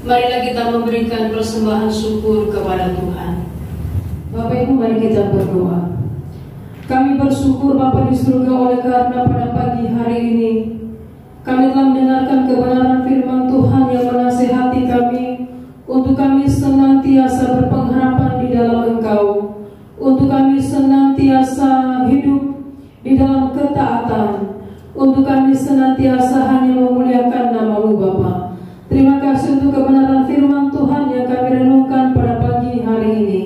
[SPEAKER 2] Marilah kita memberikan persembahan syukur kepada Tuhan. Bapak Ibu, mari kita berdoa. Kami bersyukur Bapa di surga oleh karena pada pagi hari ini kami telah mendengarkan kebenaran firman Tuhan yang menasihati kami untuk kami senantiasa berpengharapan di dalam Engkau, untuk kami senantiasa hidup di dalam ketaatan, untuk kami senantiasa hanya memuliakan nama-Mu Bapa. Terima kasih untuk kebenaran firman Tuhan yang kami renungkan pada pagi hari ini.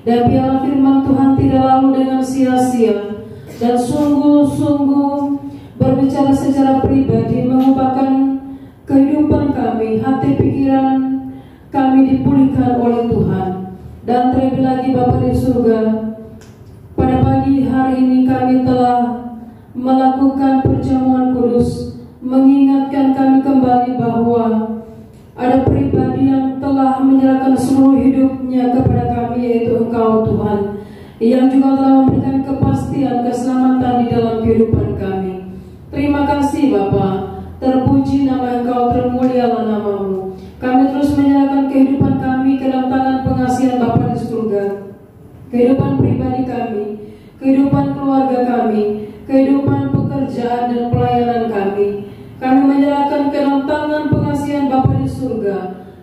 [SPEAKER 2] Dan biarlah firman Tuhan tidak lalu dengan sia-sia, dan sungguh-sungguh berbicara secara pribadi, mengubahkan kehidupan kami, hati pikiran kami dipulihkan oleh Tuhan. Dan terlebih lagi Bapa di surga, pada pagi hari ini kami telah melakukan perjamuan kudus, mengingatkan kami kembali bahwa ada pribadi yang telah menyerahkan seluruh hidupnya kepada kami, yaitu Engkau Tuhan, yang juga telah memberikan kepastian keselamatan di dalam kehidupan kami. Terima kasih Bapa, terpuji nama Engkau, termulialah nama-Mu. Kami terus menyerahkan kehidupan kami ke dalam tangan pengasihan Bapa di surga, kehidupan pribadi kami, kehidupan keluarga kami, kehidupan pekerjaan dan pelayanan kami. Kami menyerahkan ke dalam tangan pengasihan Bapa di surga,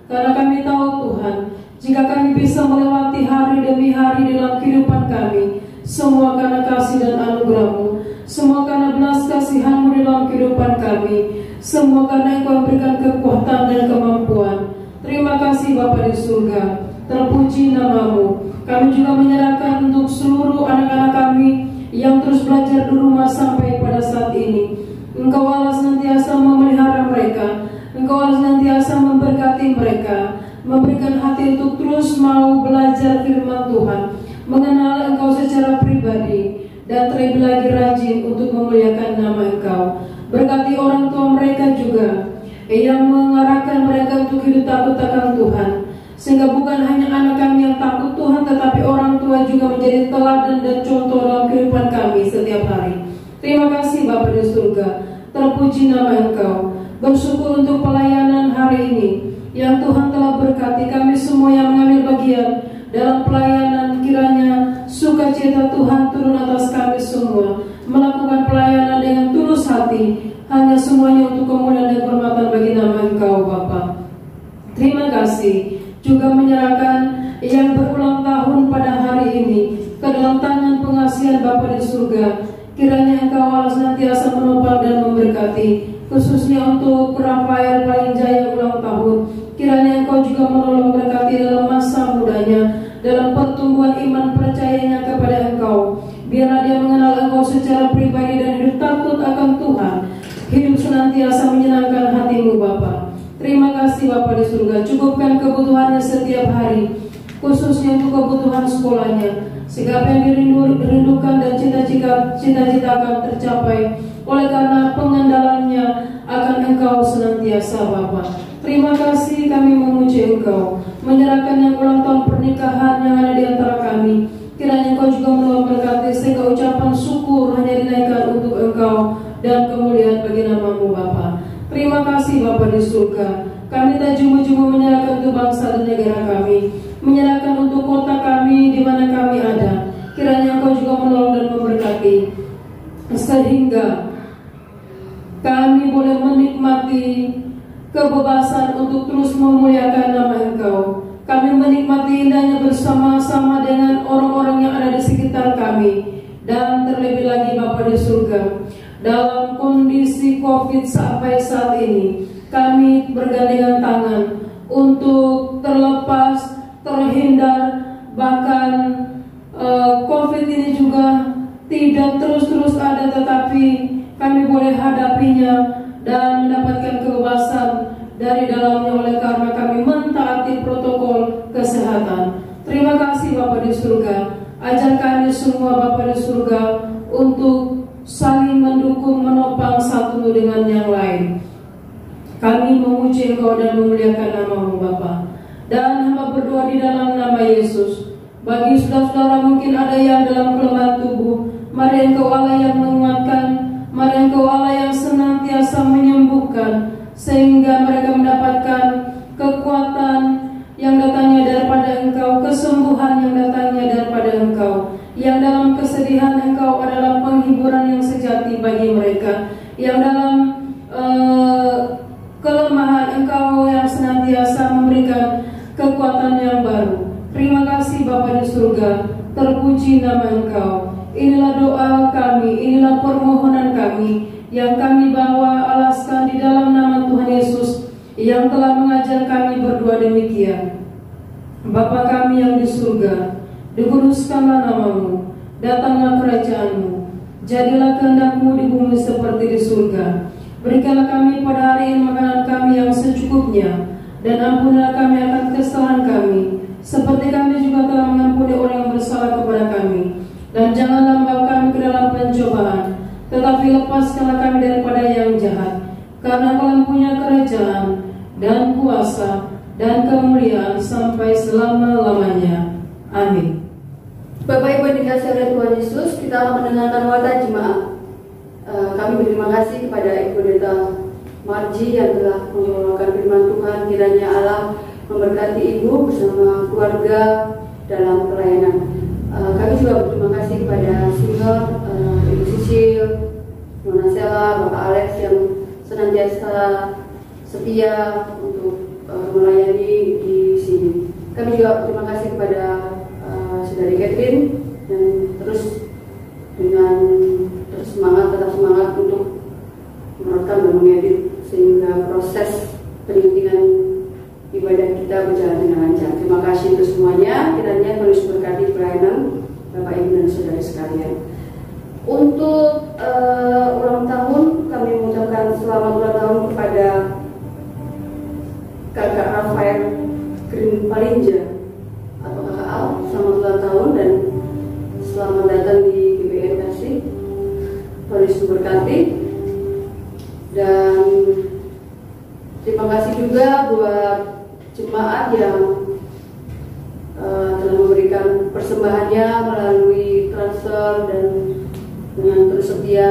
[SPEAKER 2] karena kami tahu Tuhan, jika kami bisa melewati hari demi hari dalam kehidupan kami, semua karena kasih dan anugerah-Mu, semua karena belas kasihan-Mu dalam kehidupan kami, semua karena Engkau berikan kekuatan dan kemampuan. Terima kasih Bapa di surga, terpuji nama-Mu. Kami juga menyerahkan untuk seluruh anak-anak kami yang terus belajar di rumah sampai pada saat ini. Engkau Allah senantiasa memelihara mereka, Engkau Allah senantiasa memberkati mereka, memberikan hati untuk terus mau belajar firman Tuhan, mengenal Engkau secara pribadi, dan terlebih lagi rajin untuk memuliakan nama Engkau. Berkati orang tua mereka juga, yang mengarahkan mereka untuk hidup takut akan Tuhan, sehingga bukan hanya anak kami yang takut Tuhan, tetapi orang tua juga menjadi teladan dan contoh dalam kehidupan kami setiap hari. Terima kasih Bapa di surga, terpuji nama Engkau. Bersyukur untuk pelayanan hari ini yang Tuhan telah berkati kami semua yang mengambil bagian dalam pelayanan. Kiranya sukacita Tuhan turun atas kami semua, melakukan pelayanan dengan tulus hati, hanya semuanya untuk kemuliaan dan kehormatan bagi nama Engkau Bapa. Terima kasih. Juga menyerahkan yang berulang tahun pada hari ini ke dalam tangan pengasihan Bapa di surga. Kiranya Engkau Allah senantiasa menopang dan memberkati, khususnya untuk Rafael paling jaya ulang tahun. Kiranya Engkau juga menolong berkati dalam masa mudanya, dalam pertumbuhan iman percayanya kepada Engkau. Biarlah dia mengenal Engkau secara pribadi dan hidup takut akan Tuhan, hidup senantiasa menyenangkan hati-Mu Bapa. Terima kasih Bapa di surga. Cukupkan kebutuhannya setiap hari, khususnya untuk kebutuhan sekolahnya, sehingga apa yang dirindukan dan cita-cita akan tercapai oleh karena pengandalannya akan Engkau senantiasa Bapa. Terima kasih, kami memuji Engkau, menyerahkan yang ulang tahun pernikahan yang ada di antara kami. Kiranya Engkau juga menolong berkati, sehingga ucapan syukur hanya dinaikkan untuk Engkau dan kemuliaan bagi nama-Mu Bapa. Terima kasih Bapa di surga. Kami tak jemu-jemu menyerahkan untuk bangsa dan negara kami, menyerahkan untuk kota kami di mana kami ada. Kiranya Engkau juga menolong dan memberkati, sehingga kami boleh menikmati kebebasan untuk terus memuliakan nama Engkau. Kami menikmati indahnya bersama-sama dengan orang-orang yang ada di sekitar kami. Dan terlebih lagi Bapa di surga, dalam kondisi COVID sampai saat ini, kami bergandengan tangan untuk terlepas, terhindar, bahkan COVID ini juga tidak terus-terus ada, tetapi kami boleh hadapinya dan mendapatkan kebebasan dari dalamnya oleh karena kami mentaati protokol kesehatan. Terima kasih Bapa di surga. Ajar kami semua Bapa di surga untuk saling mendukung, menopang satu dengan yang lain. Kami memuji Engkau dan memuliakan nama-Mu Bapa. Dan hamba berdoa di dalam nama Yesus, bagi saudara-saudara mungkin ada yang dalam kelemahan tubuh, mari Engkau Allah yang menguatkan, mari Engkau Allah yang senantiasa menyembuhkan, sehingga mereka mendapatkan kekuatan mereka yang dalam kelemahan Engkau yang senantiasa memberikan kekuatan yang baru. Terima kasih Bapa di surga, terpuji nama Engkau. Inilah doa kami, inilah permohonan kami yang kami bawa alaskan di dalam nama Tuhan Yesus yang telah mengajar kami berdoa demikian. Bapa kami yang di surga, dikuduskanlah namamu, datanglah kerajaan-Mu, jadilah kehendak-Mu di bumi seperti di surga. Berikanlah kami pada hari ini makanan kami yang secukupnya, dan ampunilah kami akan kesalahan kami, seperti kami juga telah mengampuni orang yang bersalah kepada kami. Dan janganlah membawa kami ke dalam pencobaan, tetapi lepaskanlah kami daripada yang jahat. Karena Kau punya kerajaan dan kuasa dan kemuliaan sampai selama-lamanya. Amin.
[SPEAKER 1] Bapak Ibu yang dikasihi oleh Tuhan Yesus, kita akan mendengarkan wadah jemaat. Kami berterima kasih kepada Ibu Pendeta Marji yang telah membawakan firman Tuhan. Kiranya Allah memberkati Ibu bersama keluarga dalam pelayanan. Kami juga berterima kasih kepada Singer, Ibu Sisil, Nona Sela, Bapak Alex yang senantiasa setia untuk melayani di sini. Kami juga berterima kasih kepada Saudari Catherine dan terus tetap semangat untuk merekam dan mengedit sehingga proses penyuntingan ibadah kita berjalan dengan lancar. Terima kasih untuk semuanya. Kiranya Tuhan Yesus berkati pelayanan Bapak Ibu dan Saudara sekalian. Untuk ulang tahun, kami mengucapkan selamat ulang tahun kepada Kakak Rafael Green Palinja atau Kakak Al. Selamat ulang tahun dan selamat datang di GBN Kasih. Tuhan Yesus berkati. Dan terima kasih juga buat jemaat yang telah memberikan persembahannya melalui transfer dan dengan terus setia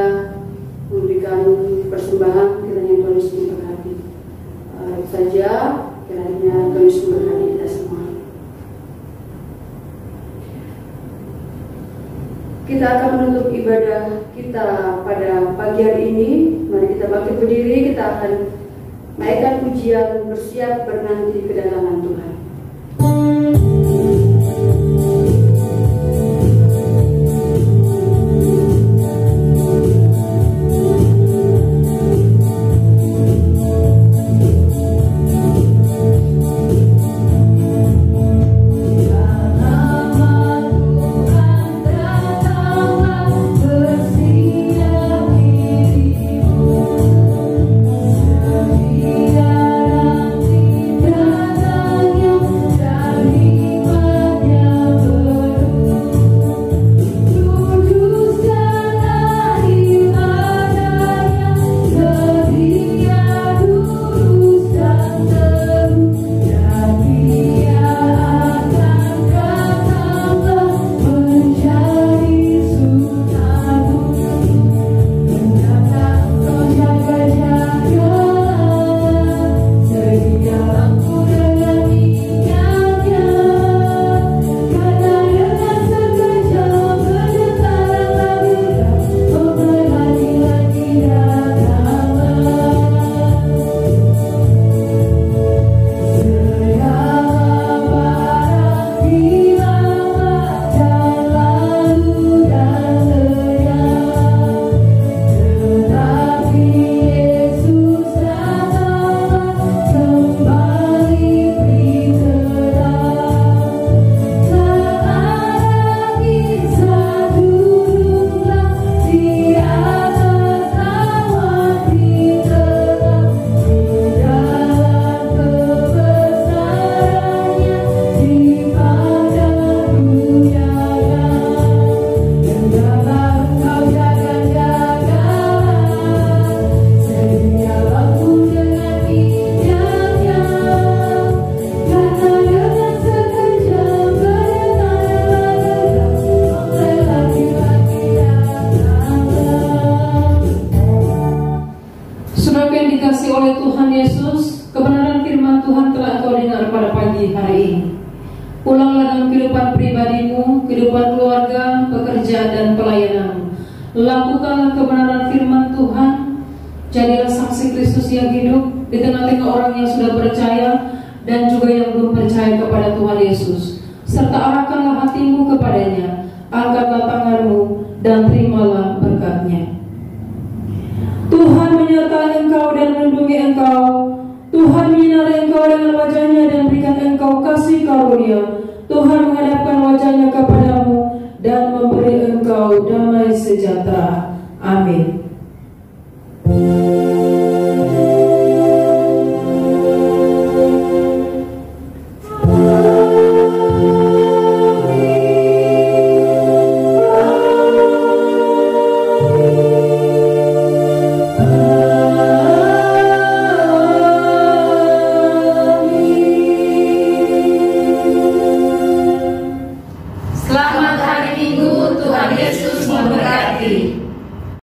[SPEAKER 1] memberikan persembahan. Kiranya Tuhan Yesus memberkati. Itu saja, kiranya Tuhan Yesus memberkati kita semua. Kita akan menutup ibadah kita pada pagi hari ini. Mari kita bangkit berdiri, kita akan naikkan pujian, bersiap bernanti kedatangan Tuhan.
[SPEAKER 2] Pulanglah dalam kehidupan pribadimu, kehidupan keluarga, pekerjaan dan pelayanan. Lakukanlah kebenaran firman Tuhan. Jadilah saksi Kristus yang hidup di tengah-tengah orang yang sudah percaya dan juga yang belum percaya kepada Tuhan Yesus. Serta arahkanlah hatimu kepadanya. Angkatlah tanganmu dan terimalah berkat-Nya. Tuhan menyertai engkau dan melindungi engkau. Tuhan menyinari engkau dengan wajah-Nya dan berikan engkau kasih karunia. Tuhan menghadapkan wajah-Nya kepadamu dan memberi engkau damai sejahtera. Amin.